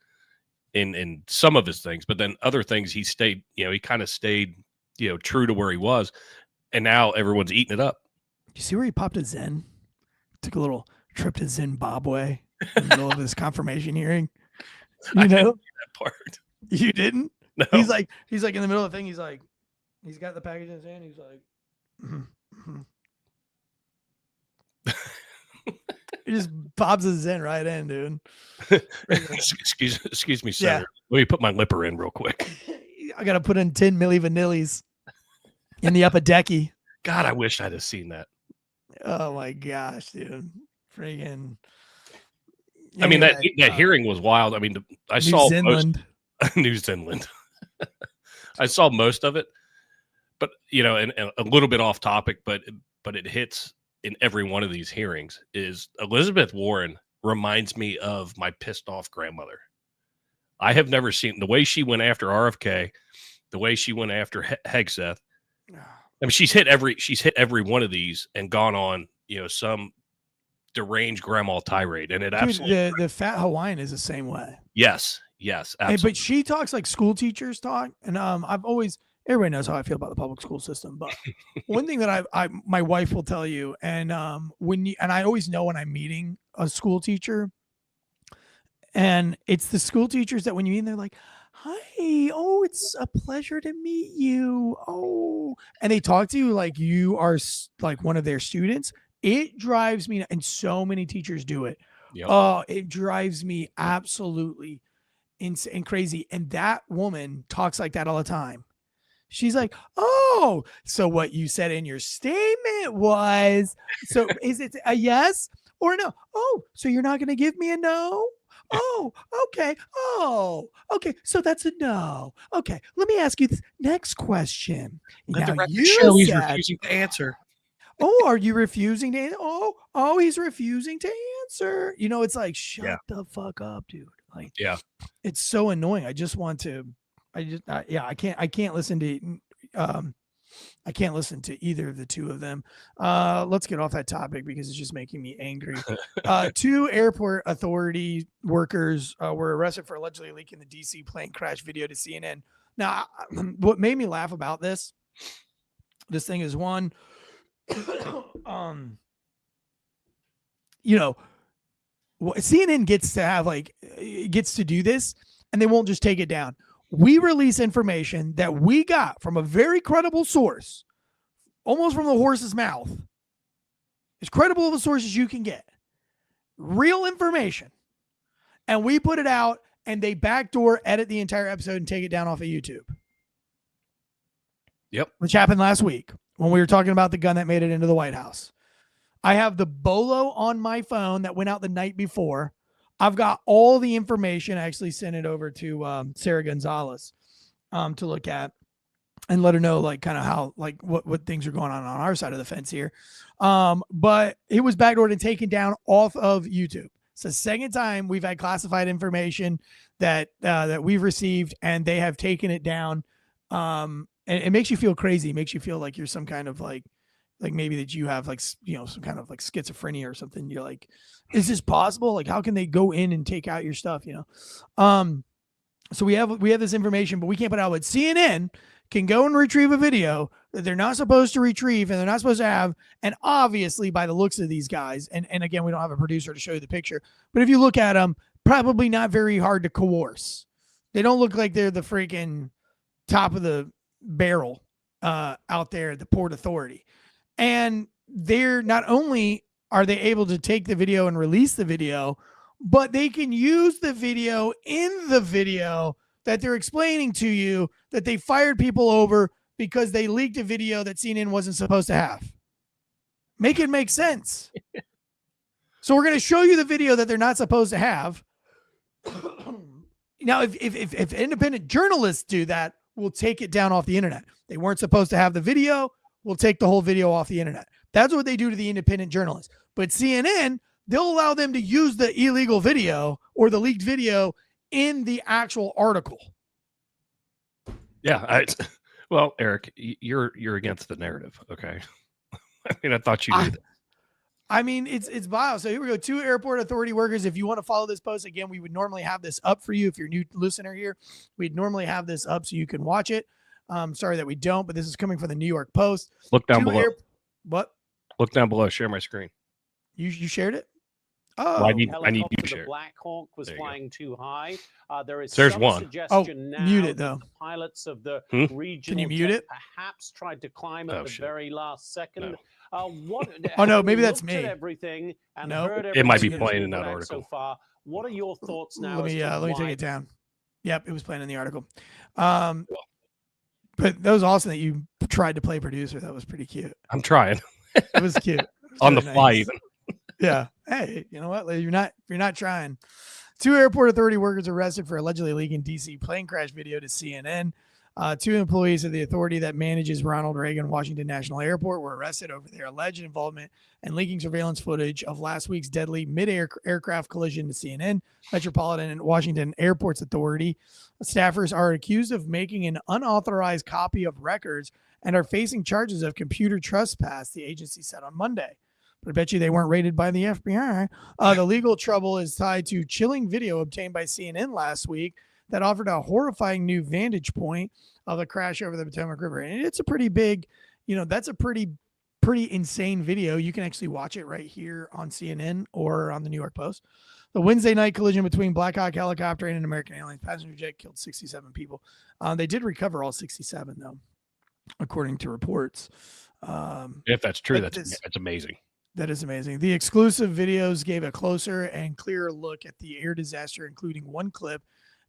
in some of his things, but then other things he stayed, he kind of stayed, true to where he was, and now everyone's eating it up. You see where he popped a Zen? Took a little trip to Zimbabwe in the middle of his confirmation hearing. I didn't see that part. You didn't? No. He's like in the middle of the thing. He's like, he's got the package in his hand. He's like, he just pops his Zen right in, dude. Excuse me, Senator. Yeah. Let me put my lipper in real quick. I got to put in 10 Milli Vanillis in the upper decky. God, I wish I'd have seen that. Oh my gosh, dude. Freaking. I mean, that hearing was wild. I mean, I saw New Zealand. I saw most of it, but and a little bit off topic, but it hits in every one of these hearings. Is Elizabeth Warren reminds me of my pissed off grandmother. I have never seen the way she went after RFK, the way she went after Hegseth. I mean, she's hit every one of these and gone on, some deranged grandma tirade, and it absolutely the fat Hawaiian is the same way. Yes, absolutely. But she talks like school teachers talk, and everybody knows how I feel about the public school system. But one thing that my wife will tell you, and I always know when I'm meeting a school teacher, and it's the school teachers that when you meet, they're like, hi, oh, it's a pleasure to meet you. Oh, and they talk to you like you are like one of their students. It drives me, and so many teachers do it. Yep. Oh, it drives me absolutely insane, crazy. And that woman talks like that all the time. She's like, oh, so what you said in your statement was, so is it a yes or a no? Oh, so you're not going to give me a no? Oh, okay. Oh, okay. So that's a no. Okay. Let me ask you this next question. Let the record you show he's refusing to answer. Oh, are you refusing to answer? Oh, he's refusing to answer. It's like, shut the fuck up, dude. Like, it's so annoying. I can't listen to, I can't listen to either of the two of them. Let's get off that topic because it's just making me angry. 2 airport authority workers were arrested for allegedly leaking the DC plane crash video to CNN. Now, what made me laugh about this thing is one, CNN gets to do this, and they won't just take it down. We release information that we got from a very credible source, almost from the horse's mouth, as credible of a source as you can get. Real information. And we put it out, and they backdoor edit the entire episode and take it down off of YouTube. Yep. Which happened last week when we were talking about the gun that made it into the White House. I have the bolo on my phone that went out the night before. I've got all the information. I actually sent it over to Sarah Gonzalez to look at and let her know like kind of how like what things are going on our side of the fence here. But it was backdoored and taken down off of YouTube. It's the second time we've had classified information that we've received, and they have taken it down. And it makes you feel crazy. It makes you feel like you're some kind of like maybe that you have like, some kind of like schizophrenia or something. You're like, is this possible? Like, how can they go in and take out your stuff? So we have this information, but we can't put it out. But CNN can go and retrieve a video that they're not supposed to retrieve and they're not supposed to have. And obviously by the looks of these guys, and again, we don't have a producer to show you the picture, but if you look at them, probably not very hard to coerce. They don't look like they're the freaking top of the barrel out there at the Port Authority. And they're not only are they able to take the video and release the video, but they can use the video in the video that they're explaining to you that they fired people over because they leaked a video that CNN wasn't supposed to have. Make it make sense. So we're going to show you the video that they're not supposed to have. Now, if independent journalists do that, we'll take it down off the internet. They weren't supposed to have the video. We'll take the whole video off the internet. That's what they do to the independent journalists. But CNN, they'll allow them to use the illegal video or the leaked video in the actual article. Yeah. Well, Eric, you're against the narrative. Okay. I mean, I thought you knew that. I mean, it's vile. So here we go. 2 airport authority workers. If you want to follow this post, again, we would normally have this up for you. If you're a new listener here, we'd normally have this up so you can watch it. Sorry that we don't, but this is coming from the New York Post. Look down below. What? Look down below. Share my screen. You shared it? Oh, well, I need you to share. The Black Hawk was flying too high. There's one. Suggestion now mute it though. The pilots of the regional Can you mute it? Perhaps tried to climb at the very last second. No. What? Oh no, maybe that's me. Everything and no, heard it might be everything playing in that article. So far, what are your thoughts now? Let me take it down. Yep, it was playing in the article. But that was awesome that you tried to play producer. That was pretty cute. I'm trying. It was cute. It was on the fly, even. Yeah. Hey, you know what? You're not trying. 2 airport authority workers arrested for allegedly leaking DC plane crash video to CNN. 2 employees of the authority that manages Ronald Reagan Washington National Airport were arrested over their alleged involvement in leaking surveillance footage of last week's deadly mid-air aircraft collision to CNN. Metropolitan and Washington Airports Authority staffers are accused of making an unauthorized copy of records and are facing charges of computer trespass, the agency said on Monday. But I bet you they weren't raided by the FBI. The legal trouble is tied to chilling video obtained by CNN last week that offered a horrifying new vantage point of the crash over the Potomac River. And it's a pretty big, that's a pretty insane video. You can actually watch it right here on CNN or on the New York Post. The Wednesday night collision between Black Hawk helicopter and an American Airlines passenger jet killed 67 people. They did recover all 67, though, according to reports. If that's true, that's amazing. That is amazing. The exclusive videos gave a closer and clearer look at the air disaster, including one clip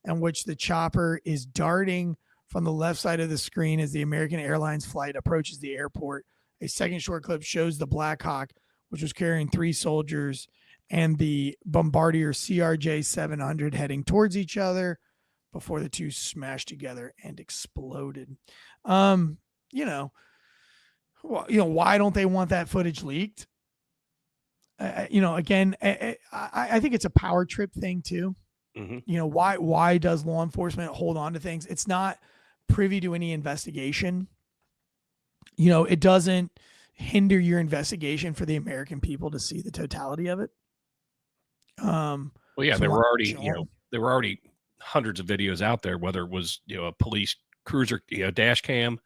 in which the chopper is darting from the left side of the screen as the American Airlines flight approaches the airport. A second short clip shows the Black Hawk, which was carrying 3 soldiers, and the Bombardier CRJ-700 heading towards each other before the 2 smashed together and exploded. Why don't they want that footage leaked? Again, I think it's a power trip thing too. Mm-hmm. Why does law enforcement hold on to things? It's not privy to any investigation. It doesn't hinder your investigation for the American people to see the totality of it. Well, yeah, there were already hundreds of videos out there, whether it was, a police cruiser, dash cam,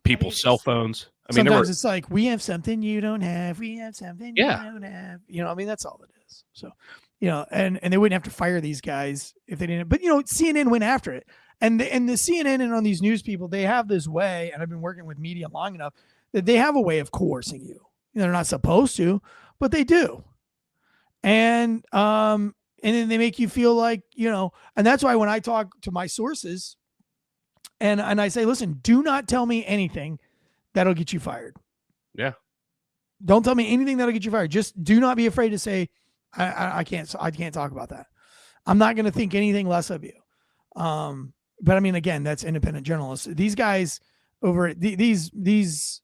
people's cell phones. Sometimes it's like, we have something you don't have. We have something you don't have. That's all it is. So, and they wouldn't have to fire these guys if they didn't. But, CNN went after it. And the CNN and on these news people, they have this way, and I've been working with media long enough, that they have a way of coercing you. They're not supposed to, but they do. And then they make you feel like, and that's why when I talk to my sources and I say, listen, do not tell me anything that'll get you fired. Yeah. Don't tell me anything that'll get you fired. Just do not be afraid to say, I can't talk about that. I'm not going to think anything less of you. But again, that's independent journalists. These guys over these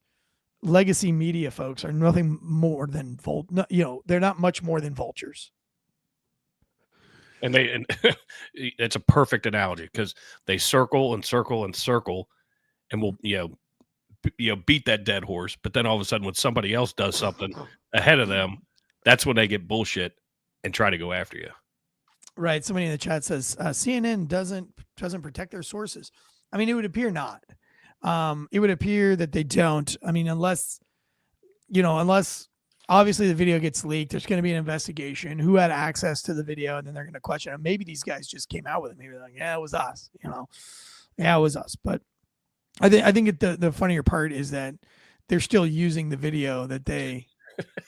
legacy media folks are nothing more than they're not much more than vultures. And it's a perfect analogy because they circle and circle and circle and will, beat that dead horse. But then all of a sudden when somebody else does something ahead of them, that's when they get bullshit and try to go after you. Right. Somebody in the chat says CNN doesn't protect their sources. It would appear not. It would appear that they don't. Unless obviously the video gets leaked, there's going to be an investigation. Who had access to the video? And then they're going to question them. Maybe these guys just came out with it. Maybe they're like, yeah, it was us. Yeah, it was us. But I think the funnier part is that they're still using the video that they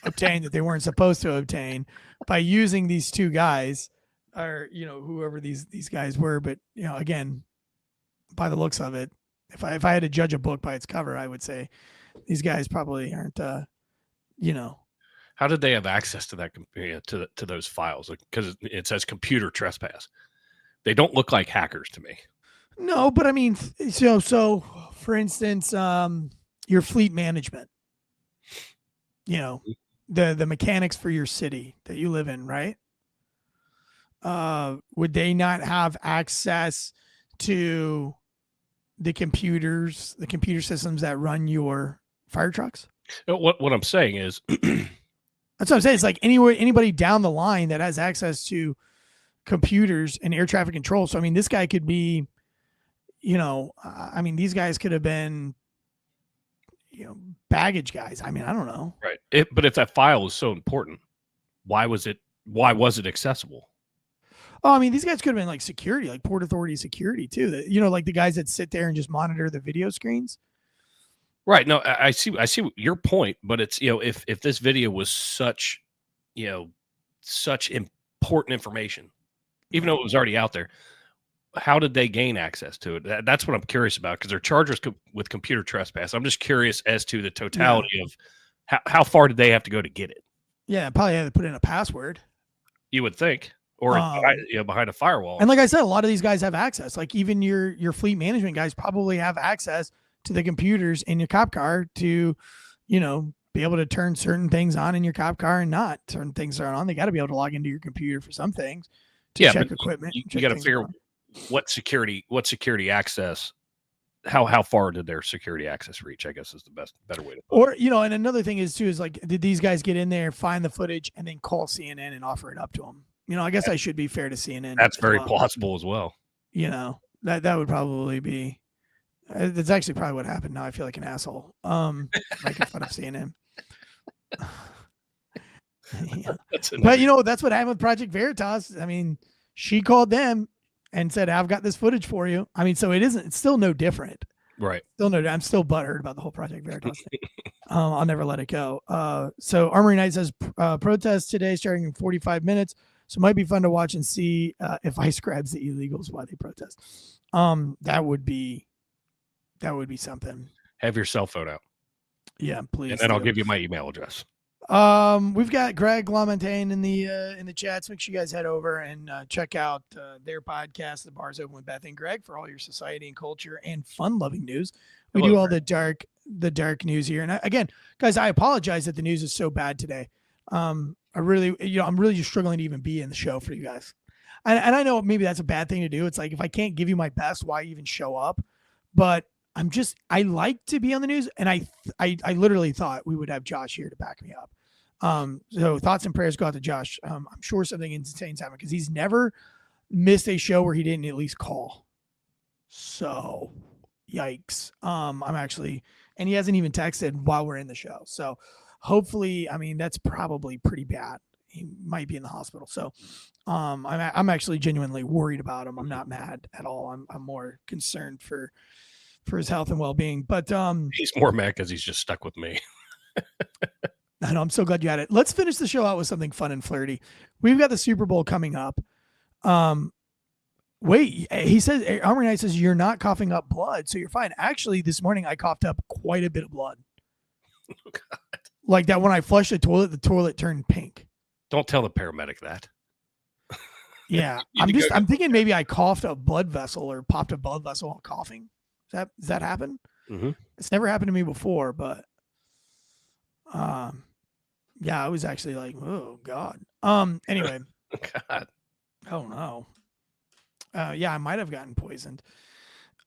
obtained that they weren't supposed to obtain by using these 2 guys. Or whoever these guys were, but again, by the looks of it, if I had to judge a book by its cover, I would say These guys probably aren't, How did they have access to that to those files? Because it says computer trespass. They don't look like hackers to me. No, but I mean, so for instance, your fleet management, the mechanics for your city that you live in, right? Would they not have access to the computer systems that run your fire trucks? What I'm saying is, that's what I'm saying. It's like anybody down the line that has access to computers and air traffic control. So I mean, this guy could be, these guys could have been, baggage guys. I mean, I don't know. Right. But if that file was so important, why was it accessible? Oh, I mean, these guys could have been like security, like Port Authority security too. Like the guys that sit there and just monitor the video screens. Right. No, I see your point, but it's, if this video was such important information, even though it was already out there, how did they gain access to it? That's what I'm curious about, because they're charged with computer trespass. I'm just curious as to the totality of how far did they have to go to get it? Yeah, probably had to put in a password. You would think. Or behind a firewall. And like I said, a lot of these guys have access. Like even your fleet management guys probably have access to the computers in your cop car to, be able to turn certain things on in your cop car and not certain things aren't on. They got to be able to log into your computer for some things to check equipment. You got to figure what security access, how far did their security access reach, I guess is the better way to put it. Or, and another thing is like, did these guys get in there, find the footage and then call CNN and offer it up to them? I guess I should be fair to CNN. That's very plausible as well. That would probably be. That's actually probably what happened. Now I feel like an asshole. Making fun of CNN. Yeah. But that's what happened with Project Veritas. I mean, she called them and said, "I've got this footage for you." I mean, so it's still no different. Right. I'm still butthurt about the whole Project Veritas thing. I'll never let it go. So Armory Night says protest today starting in 45 minutes. So it might be fun to watch and see if ICE grabs the illegals while they protest. That would be something. Have your cell phone out. Yeah, please. And then I'll give you my email address. We've got Greg LaMontagne in the chats. Make sure you guys head over and check out their podcast, The Bar's Open with Beth and Greg, for all your society and culture and fun-loving news. We do all the dark news here. And again, guys, I apologize that the news is so bad today. I'm really just struggling to even be in the show for you guys. And I know maybe that's a bad thing to do. It's like, if I can't give you my best, why even show up? But I like to be on the news. And I literally thought we would have Josh here to back me up. So thoughts and prayers go out to Josh. I'm sure something insane's happened, because he's never missed a show where he didn't at least call. So yikes. And he hasn't even texted while we're in the show. So hopefully, that's probably pretty bad. He might be in the hospital. So I'm actually genuinely worried about him. I'm not mad at all. I'm more concerned for his health and well-being. But he's more mad because he's just stuck with me. I know, I'm so glad you had it. Let's finish the show out with something fun and flirty. We've got the Super Bowl coming up. Wait, he says, Armory Knight says, you're not coughing up blood, so you're fine. Actually, this morning I coughed up quite a bit of blood. Oh, God. Like that when I flushed the toilet turned pink. Don't tell the paramedic that. Yeah. I'm thinking maybe I coughed a blood vessel or popped a blood vessel while coughing. Does that happen? Mm-hmm. It's never happened to me before, but yeah, I was actually like, oh God. Anyway. God. Oh no. Yeah, I might have gotten poisoned.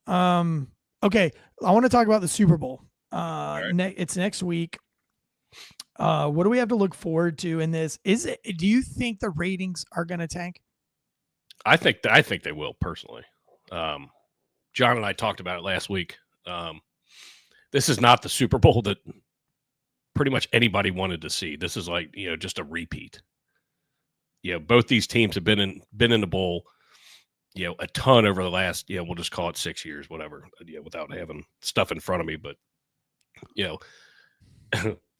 Okay. I want to talk about the Super Bowl. Right. It's next week. What do we have to look forward to in this? Do you think the ratings are going to tank? I think they will, personally. John and I talked about it last week. This is not the Super Bowl that pretty much anybody wanted to see. This is like, just a repeat. Both these teams have been in the bowl, a ton over the last, we'll just call it 6 years, whatever, without having stuff in front of me. But,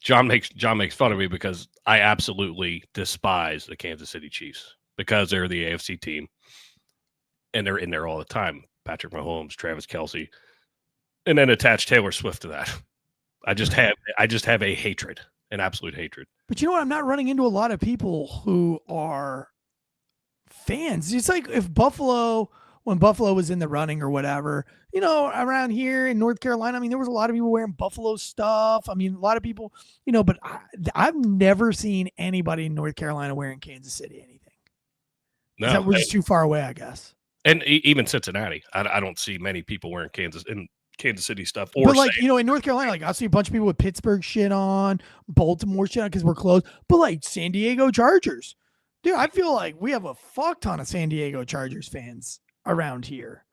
John makes fun of me because I absolutely despise the Kansas City Chiefs, because they're the AFC team and they're in there all the time. Patrick Mahomes, Travis Kelce, and then attach Taylor Swift to that. I just have a hatred, an absolute hatred. But you know what? I'm not running into a lot of people who are fans. It's like if when Buffalo was in the running or whatever, you know, around here in North Carolina, I mean, there was a lot of people wearing Buffalo stuff. I mean, a lot of people, you know, but I've never seen anybody in North Carolina wearing Kansas City anything. No, That was too far away, I guess. And even Cincinnati, I don't see many people wearing Kansas City stuff. But like, you know, in North Carolina, like I'll see a bunch of people with Pittsburgh shit on, Baltimore shit on because we're close. But like San Diego Chargers, dude, I feel like we have a fuck ton of San Diego Chargers fans around here,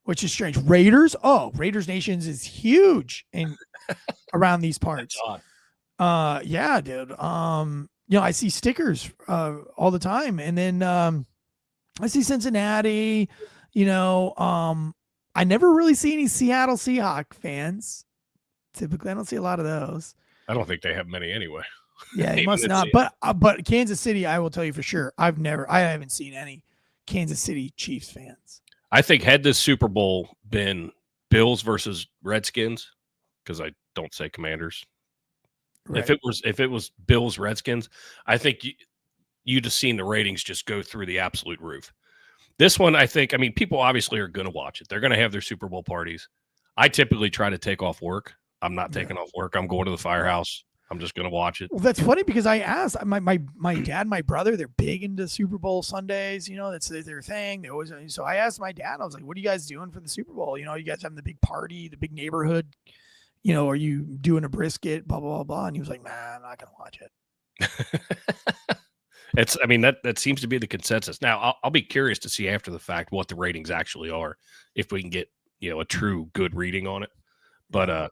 which is strange. Raiders Nations is huge in around these parts. Yeah, dude. You know, I see stickers all the time, and then I see Cincinnati. You know, I never really see any Seattle Seahawks fans. Typically, I don't see a lot of those. I don't think they have many anyway. Yeah, it must not. But Kansas City, I will tell you for sure, I haven't seen any Kansas City Chiefs fans. I think had this Super Bowl been Bills versus Redskins, because I don't say Commanders. Right. If it was Bills Redskins, I think you'd have seen the ratings just go through the absolute roof. This one, I think, I mean, people obviously are going to watch it. They're going to have their Super Bowl parties. I typically try to take off work. I'm not taking off work. I'm going to the firehouse. I'm just going to watch it. Well, that's funny because I asked my dad, my brother, they're big into Super Bowl Sundays. You know, that's their thing. They always, so I asked my dad, I was like, what are you guys doing for the Super Bowl? You know, you guys having the big party, the big neighborhood, you know, are you doing a brisket, blah, blah, blah, blah. And he was like, nah, I'm not going to watch it. I mean, that seems to be the consensus. Now, I'll be curious to see after the fact what the ratings actually are, if we can get, you know, a true good reading on it. But,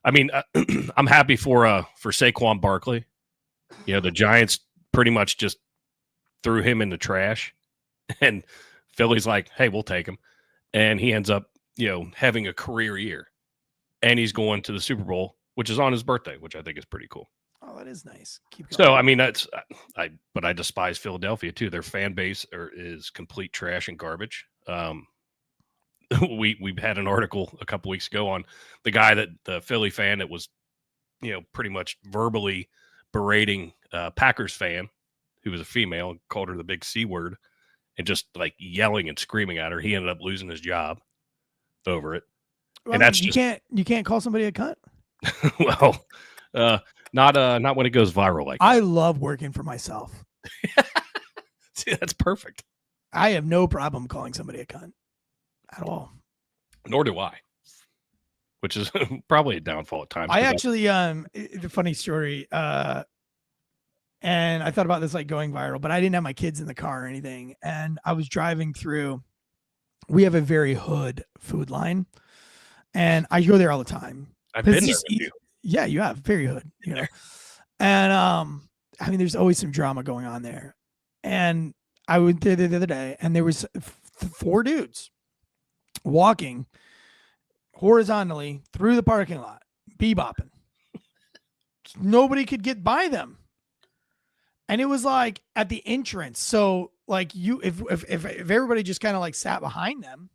I mean, I'm happy for Saquon Barkley. You know, the Giants pretty much just threw him in the trash, and Philly's like, hey, we'll take him. And he ends up, you know, having a career year, and he's going to the Super Bowl, which is on his birthday, which I think is pretty cool. Oh, that is nice. Keep going. So, I mean, but I despise Philadelphia too. Their fan base is complete trash and garbage. We had an article a couple weeks ago on the guy the Philly fan that was, you know, pretty much verbally berating Packers fan who was a female and called her the big C word and just like yelling and screaming at her. He ended up losing his job over it. Well, and that's you can't call somebody a cunt. Well, not when it goes viral like that. I love working for myself. See, that's perfect. I have no problem calling somebody a cunt. At all. Nor do I, which is probably a downfall at times. I actually, the funny story, and I thought about this like going viral, but I didn't have my kids in the car or anything. And I was driving through, we have a very hood food line, and I go there all the time. I've been there with you. Yeah, you have very hood, you know. And I mean, there's always some drama going on there. And I went there the other day, and there was 4 dudes walking horizontally through the parking lot, bebopping. Nobody could get by them. And it was like at the entrance. So like if everybody just kind of like sat behind them,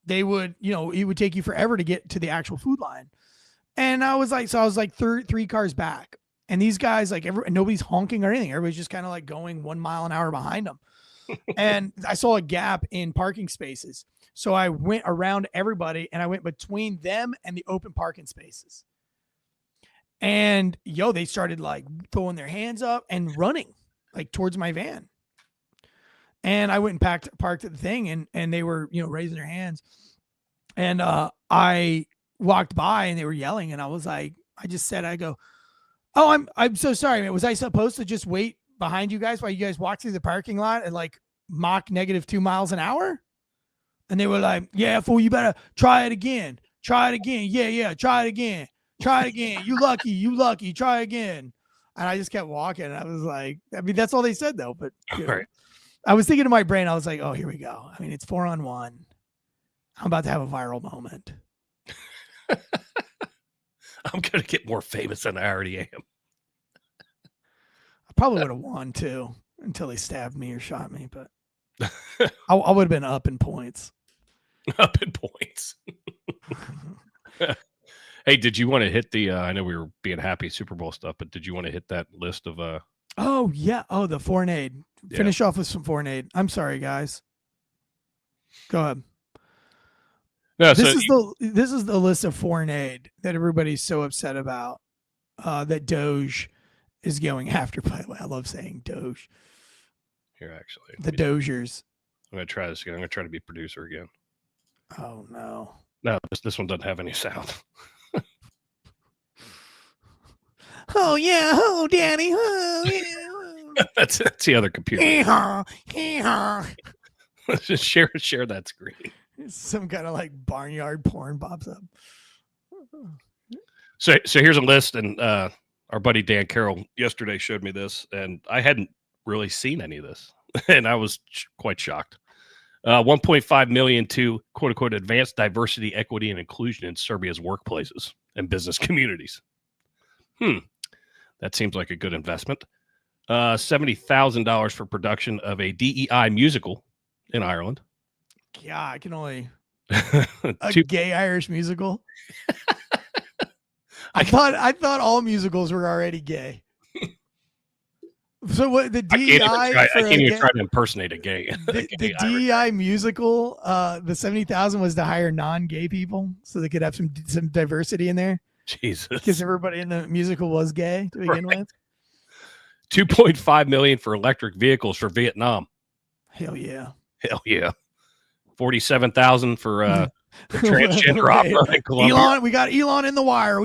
they would, you know, it would take you forever to get to the actual food line. And I was like 3 cars back. And these guys, like nobody's honking or anything. Everybody's just kind of like going 1 mile an hour behind them. And I saw a gap in parking spaces. So I went around everybody and I went between them and the open parking spaces. And they started like throwing their hands up and running like towards my van. And I went and parked at the thing and they were, you know, raising their hands. And I walked by and they were yelling and I was like, I go, oh, I'm so sorry, man. Was I supposed to just wait behind you guys while you guys walk through the parking lot and like Mach -2 miles an hour? And they were like, yeah, fool, you better try it again. Try it again. Yeah, try it again. Try it again. You lucky, try again. And I just kept walking. And I was like, I mean, that's all they said though. But you know, right. I was thinking in my brain, I was like, oh, here we go. I mean, it's 4-on-1. I'm about to have a viral moment. I'm going to get more famous than I already am. I probably would have won too until they stabbed me or shot me, but I would have been up in points. Up in points. Hey, did you want to hit the? I know we were being happy Super Bowl stuff, but did you want to hit that list of? Oh yeah. Oh, the foreign aid. Finish off with some foreign aid. I'm sorry, guys. Go ahead. No, this is the list of foreign aid that everybody's so upset about. That DOGE is going after. By the way, I love saying DOGE. Here, actually, the Dogers. I'm gonna try this again. I'm gonna try to be producer again. Oh no. No, this one doesn't have any sound. Oh yeah, oh daddy, oh yeah. That's the other computer. Hee-haw, hee-haw. Just share that screen. Some kind of like barnyard porn pops up. So here's a list, and our buddy Dan Carroll yesterday showed me this, and I hadn't really seen any of this, and I was quite shocked. 1.5 million to quote unquote advanced diversity, equity, and inclusion in Serbia's workplaces and business communities. That seems like a good investment. $70,000 for production of a DEI musical in Ireland. Yeah, I can only a gay Irish musical. I thought all musicals were already gay. So what the DEI? I can't even try to impersonate a gay. The DEI musical, the 70,000 was to hire non-gay people so they could have some diversity in there. Jesus, because everybody in the musical was gay to begin with. 2.5 million for electric vehicles for Vietnam. Hell yeah. 47,000 for the transgender opera in Colombia. Elon, we got Elon in the wire.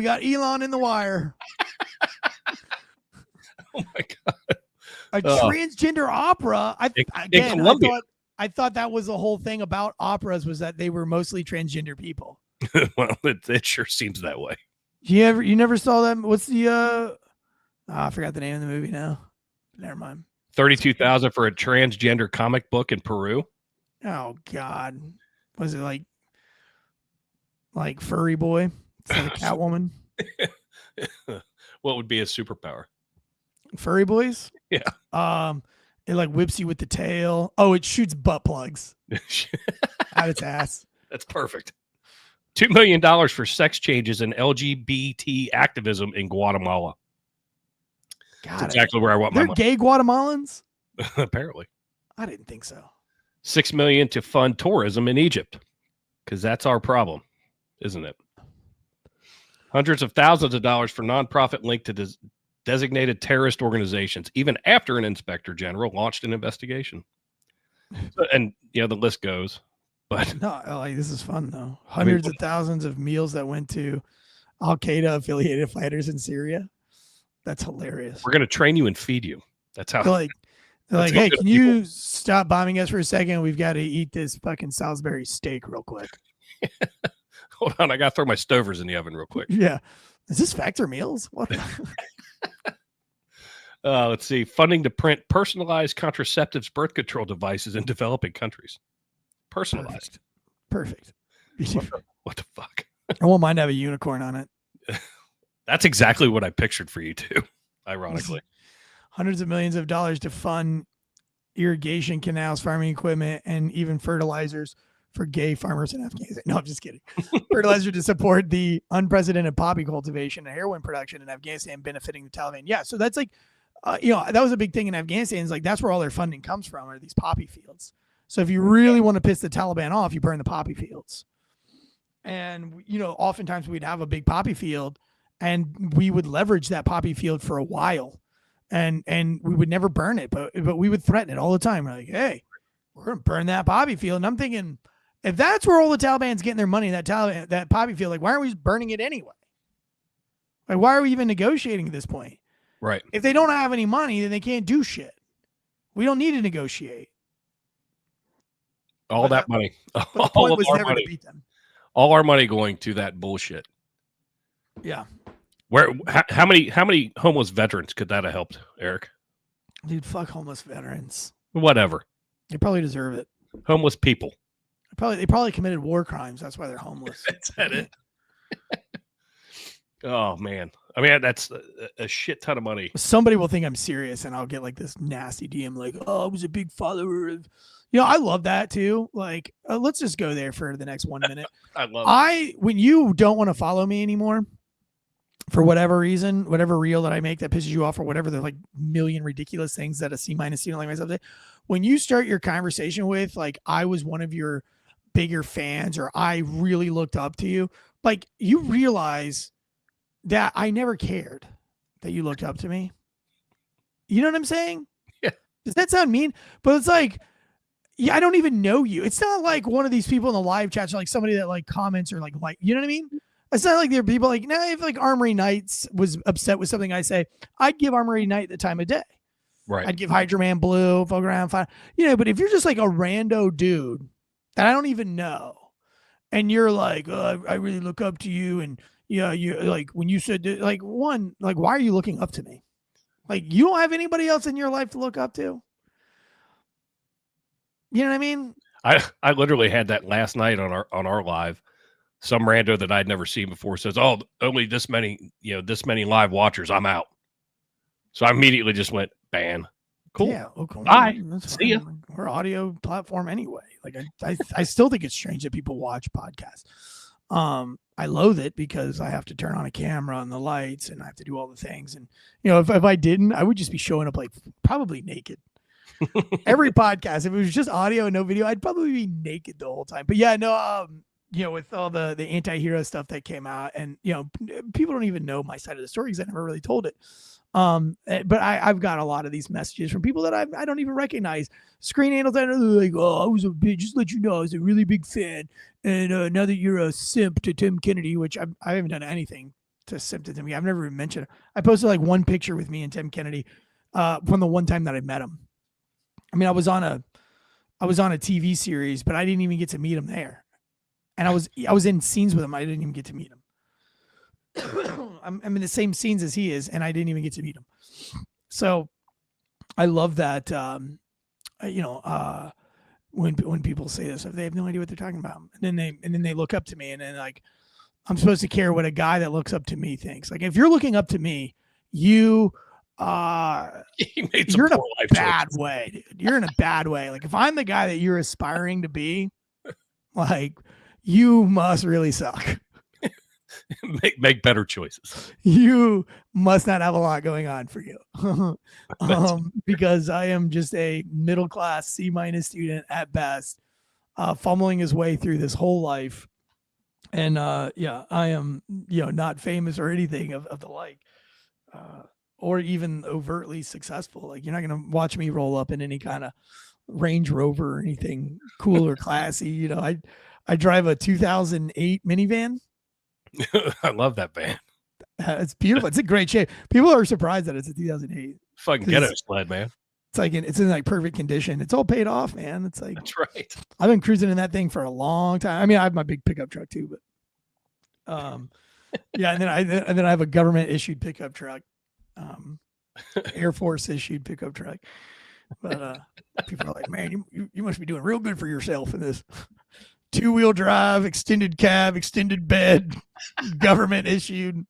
Oh my god. A transgender opera. I thought that was the whole thing about operas, was that they were mostly transgender people. Well, it sure seems that way. You never saw that? What's the I forgot the name of the movie now. Never mind. 32,000 for a transgender comic book in Peru. Oh God. Was it like Furry Boy instead of Catwoman? What would be a superpower? Furry Boys? Yeah. It like whips you with the tail. Oh, it shoots butt plugs out its ass. That's perfect. $2 million for sex changes and LGBT activism in Guatemala. God, that's exactly where I want my money. They're gay Guatemalans? Apparently. I didn't think so. $6 million to fund tourism in Egypt, because that's our problem, isn't it? Hundreds of thousands of dollars for nonprofit linked to designated terrorist organizations, even after an inspector general launched an investigation. And the list goes. But no, like, this is fun though. Hundreds of thousands of meals that went to Al-Qaeda affiliated fighters in Syria. That's hilarious. We're gonna train you and feed you. That's how. They're like, hey, can you stop bombing us for a second? We've got to eat this fucking Salisbury steak real quick. Hold on, I gotta throw my stovers in the oven real quick. Yeah, is this Factor Meals? What? Let's see. Funding to print personalized contraceptives, birth control devices in developing countries. Personalized. Perfect. What the fuck? I won't mind to have a unicorn on it. That's exactly what I pictured for you too, ironically. Hundreds of millions of dollars to fund irrigation canals, farming equipment, and even fertilizers for gay farmers in Afghanistan. No, I'm just kidding. Fertilizer to support the unprecedented poppy cultivation and heroin production in Afghanistan, benefiting the Taliban. Yeah, so that's like, that was a big thing in Afghanistan. Is like that's where all their funding comes from, are these poppy fields. So if you really want to piss the Taliban off, you burn the poppy fields. And, oftentimes we'd have a big poppy field and we would leverage that poppy field for a while and we would never burn it, but we would threaten it all the time. We're like, hey, we're going to burn that poppy field. And I'm thinking, if that's where all the Taliban's getting their money, that poppy field, like, why aren't we just burning it anyway? Like, why are we even negotiating at this point? Right. If they don't have any money, then they can't do shit. We don't need to negotiate. All that money. But the point was never to beat them. All our money going to that bullshit. Yeah. How many homeless veterans could that have helped, Eric? Dude, fuck homeless veterans. Whatever. They probably deserve it. Homeless people. They probably committed war crimes. That's why they're homeless. Is that it? Oh man. I mean, that's a shit ton of money. Somebody will think I'm serious and I'll get like this nasty DM like, oh, I was a big follower of, I love that too. Like, let's just go there for the next 1 minute. I love it. When you don't want to follow me anymore, for whatever reason, whatever reel that I make that pisses you off, or whatever, the like million ridiculous things that a C- student like myself say, when you start your conversation with like, I was one of your bigger fans, or I really looked up to you, like, you realize that I never cared that you looked up to me. You know what I'm saying? Yeah. Does that sound mean? But it's like, yeah, I don't even know you. It's not like one of these people in the live chats, or like somebody that like comments or like, you know what I mean? It's not like there are people like, if like Armory Knights was upset with something I say, I'd give Armory Knight the time of day. Right. I'd give Hydroman Blue, Fuck Around Fine. But if you're just like a rando dude that I don't even know, and you're like, I really look up to you, and yeah, you like when you said like, one, like, why are you looking up to me? Like, you don't have anybody else in your life to look up to. You know what I mean? I literally had that last night on our live. Some rando that I'd never seen before says, "Oh, only this many live watchers. I'm out." So I immediately just went ban. Cool. Yeah. Okay. Bye. See ya. We're audio platform anyway. Like, I still think it's strange that people watch podcasts. I loathe it because I have to turn on a camera and the lights, and I have to do all the things. And if I didn't, I would just be showing up like probably naked. Every podcast, if it was just audio and no video, I'd probably be naked the whole time. But yeah, no, with all the anti-hero stuff that came out, and people don't even know my side of the story because I never really told it. But I've got a lot of these messages from people that I don't even recognize. Screen handles that are like, "Oh, I was just let you know, I was a really big fan, and now that you're a simp to Tim Kennedy," which I haven't done anything to simp to Tim. I've never even mentioned it. I posted like one picture with me and Tim Kennedy from the one time that I met him. I mean, I was on a TV series, but I didn't even get to meet him there. And I was in scenes with him. I didn't even get to meet him. I'm in the same scenes as he is, and I didn't even get to meet him. So I love that. When people say this, they have no idea what they're talking about, and then they look up to me, and then like, I'm supposed to care what a guy that looks up to me thinks. Like, if you're looking up to me, you're in a bad way, dude. You're in a bad way. Like, if I'm the guy that you're aspiring to be, like, you must really suck. make better choices. You must not have a lot going on for you. Because I am just a middle-class C- student at best, fumbling his way through this whole life. And I am, not famous or anything of the like, or even overtly successful. Like, you're not going to watch me roll up in any kind of Range Rover or anything cool or classy. I drive a 2008 minivan. I love that van. It's beautiful. It's in great shape. People are surprised that it's a 2008. Fucking ghetto sled, man. It's like it's in like perfect condition. It's all paid off, man. It's like, that's right. I've been cruising in that thing for a long time. I mean, I have my big pickup truck too, but yeah. And then I have a government issued pickup truck, Air Force issued pickup truck. But people are like, man, you must be doing real good for yourself in this 2-wheel drive, extended cab, extended bed, government issued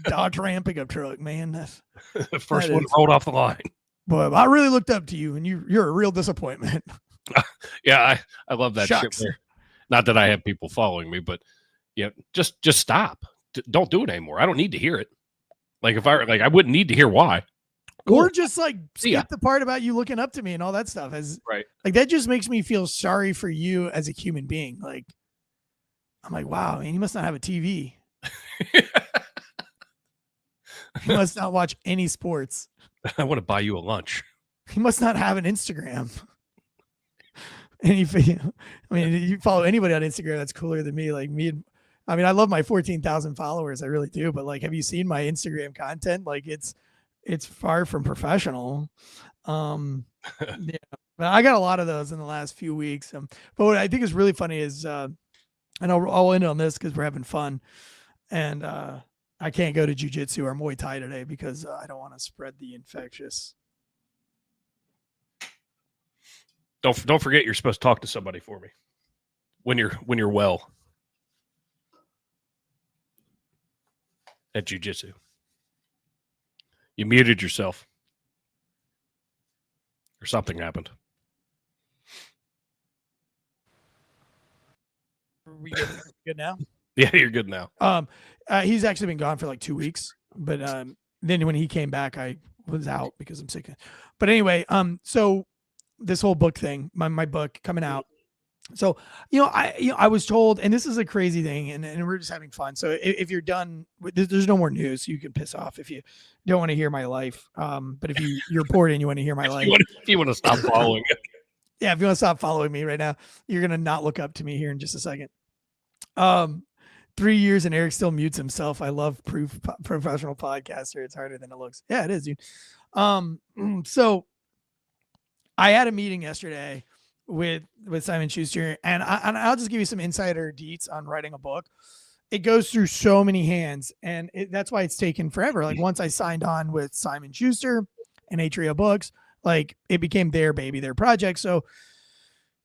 Dodge Ram pickup truck, man. That's the first one rolled off the line. Boy, I really looked up to you, and you're a real disappointment. Yeah, I love that Shucks. shit. Not that I have people following me, but just stop. Don't do it anymore. I don't need to hear it. Like, if I wouldn't need to hear why. Cool. Or just like skip the part about you looking up to me and all that stuff. Right. Like, that just makes me feel sorry for you as a human being. Like, I'm like, wow, man, he must not have a TV. He must not watch any sports. I want to buy you a lunch. He must not have an Instagram. And you follow anybody on Instagram that's cooler than me. Like me, I mean, I love my 14,000 followers. I really do. But like, have you seen my Instagram content? Like, it's far from professional. Yeah, but I got a lot of those in the last few weeks. But what I think is really funny is, and I'll end on this because we're having fun, and I can't go to jiu-jitsu or Muay Thai today because I don't want to spread the infectious. Don't forget you're supposed to talk to somebody for me when you're well at jiu-jitsu. You muted yourself, or something happened. we good now? Yeah, you're good now. He's actually been gone for like 2 weeks, but then when he came back, I was out because I'm sick. But anyway, so this whole book thing, my book coming out. So, I was told, and this is a crazy thing, and we're just having fun. So if you're done, there's no more news. You can piss off if you don't want to hear my life. But if you're bored and you want to hear my life, if you want to stop following it. Yeah, if you want to stop following me right now, you're going to not look up to me here in just a second. 3 years and Eric still mutes himself. I love professional podcaster. It's harder than it looks. Yeah, it is, dude. So I had a meeting yesterday with Simon Schuster, and I'll just give you some insider deets on writing a book. It goes through so many hands, and that's why it's taken forever. Like once I signed on with Simon Schuster and Atria Books, like it became their baby, their project. So,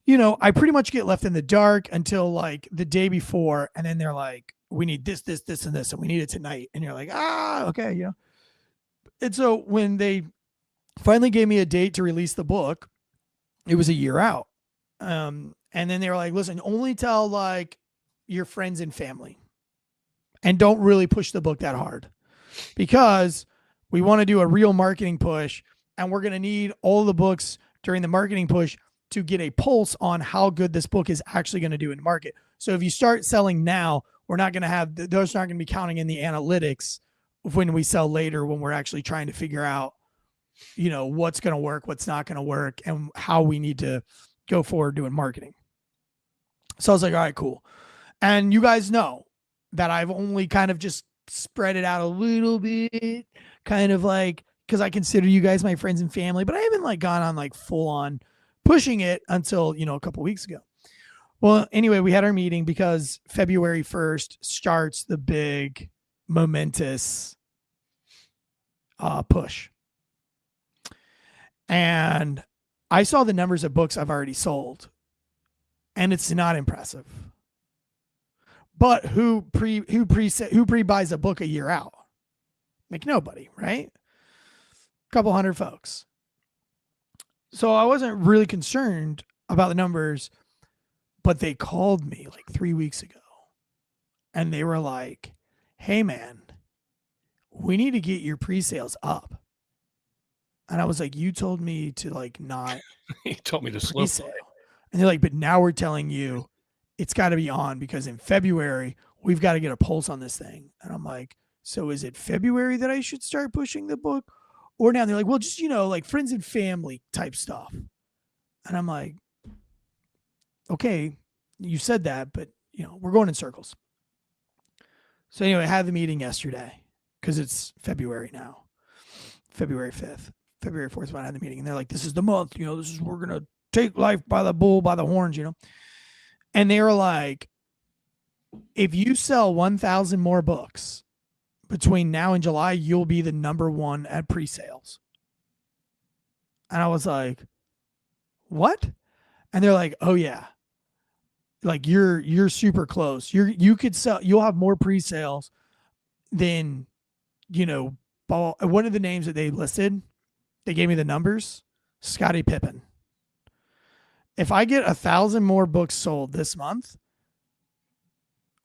I pretty much get left in the dark until like the day before, and then they're like, we need this, and this, and we need it tonight. And you're like, okay, And so when they finally gave me a date to release the book, it was a year out. And then they were like, listen, only tell like your friends and family, and don't really push the book that hard, because we want to do a real marketing push, and we're going to need all the books during the marketing push to get a pulse on how good this book is actually going to do in the market. So if you start selling now, we're not going to have, those aren't going to be counting in the analytics when we sell later, when we're actually trying to figure out, what's going to work, what's not going to work, and how we need to go forward doing marketing. So I was like, all right, cool. And you guys know that I've only kind of just spread it out a little bit, kind of like, because I consider you guys my friends and family, but I haven't like gone on like full on pushing it until, a couple weeks ago. Well, anyway, we had our meeting because February 1st starts the big momentous push. And I saw the numbers of books I've already sold, and it's not impressive. But who pre-buys a book a year out? Like nobody, right? A couple hundred folks. So I wasn't really concerned about the numbers, but they called me like 3 weeks ago, and they were like, hey man, we need to get your pre-sales up. And I was like, you told me to like not. You told me to slow play. And they're like, but now we're telling you it's got to be on, because in February we've got to get a pulse on this thing. And I'm like, so is it February that I should start pushing the book, or now? And they're like, well, just, like friends and family type stuff. And I'm like, okay, you said that, but we're going in circles. So anyway, I had the meeting yesterday because it's February now, February 5th. February 4th when I had the meeting, and they're like, this is the month, this is, we're going to take life by the bull, by the horns, And they were like, if you sell 1,000 more books between now and July, you'll be the number one at pre-sales. And I was like, what? And they're like, oh yeah. Like you're super close. You could sell, you'll have more pre-sales than, one of the names that they listed. They gave me the numbers. Scottie Pippen. If I get 1,000 more books sold this month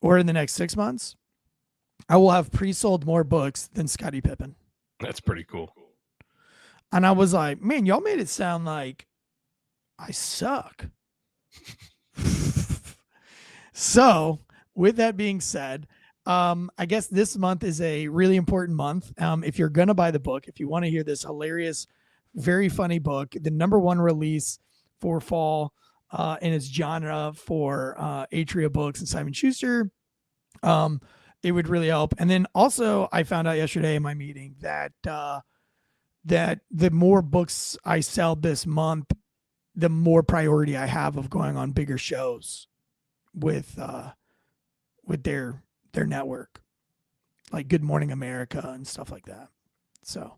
or in the next 6 months, I will have pre-sold more books than Scottie Pippen. That's pretty cool. And I was like, man, y'all made it sound like I suck. So with that being said, I guess this month is a really important month. If you're going to buy the book, if you want to hear this hilarious, very funny book, the #1 release for fall in its genre for Atria Books and Simon Schuster, it would really help. And then also I found out yesterday in my meeting that that the more books I sell this month, the more priority I have of going on bigger shows with their network, like Good Morning America and stuff like that. So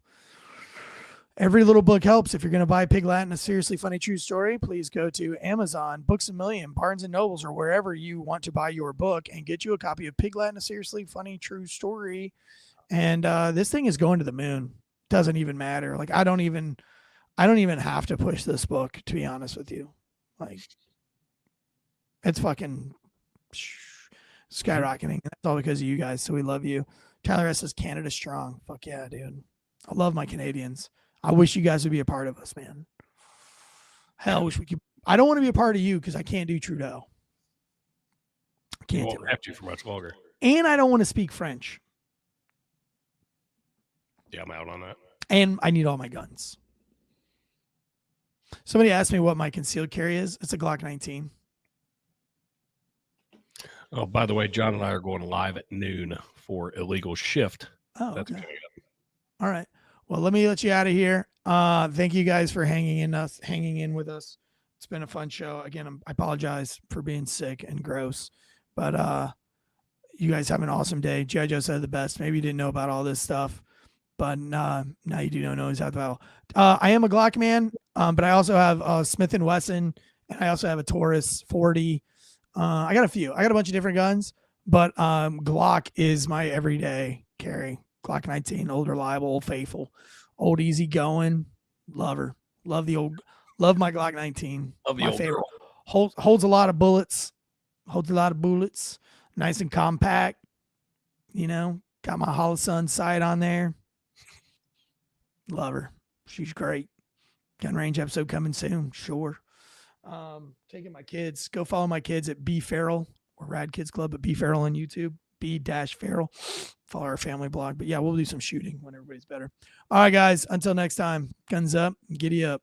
every little book helps. If you're going to buy Pig Latin, A Seriously Funny True Story, please go to Amazon, Books A Million, Barnes & Nobles, or wherever you want to buy your book and get you a copy of Pig Latin, A Seriously Funny True Story. And this thing is going to the moon. Doesn't even matter. Like I don't even have to push this book, to be honest with you. Like it's fucking skyrocketing. That's all because of you guys. So we love you. Tyler S says Canada strong. Fuck yeah, dude. I love my Canadians. I wish you guys would be a part of us, man. Hell, I wish we could. I don't want to be a part of you because I can't do Trudeau. I can't You do won't have to for much longer. And I don't want to speak French. Yeah, I'm out on that. And I need all my guns. Somebody asked me what my concealed carry is. It's a Glock 19. Oh, by the way, John and I are going live at noon for Illegal Shift. Oh, That's okay. coming up. All right. Well, let me let you out of here. Thank you guys for hanging in with us. It's been a fun show. Again, I apologize for being sick and gross, but you guys have an awesome day. G.I. Joe said the best. Maybe you didn't know about all this stuff, but now you do know exactly about. I am a Glock man, but I also have Smith & Wesson, and I also have a Taurus 40. I got a few. I got a bunch of different guns, but Glock is my everyday carry. Glock 19, old, reliable, old, faithful, old, easy going. Love her. Love my Glock 19. Love the my old favorite. girl. Holds a lot of bullets. Holds a lot of bullets. Nice and compact. You know, got my Holosun sight on there. Love her. She's great. Gun range episode coming soon. Sure. Taking my kids. Go follow my kids at B Farrell or Rad Kids Club at B Farrell on YouTube. B-Farrell. Follow our family blog. But yeah, we'll do some shooting when everybody's better. All right, guys. Until next time. Guns up. Giddy up.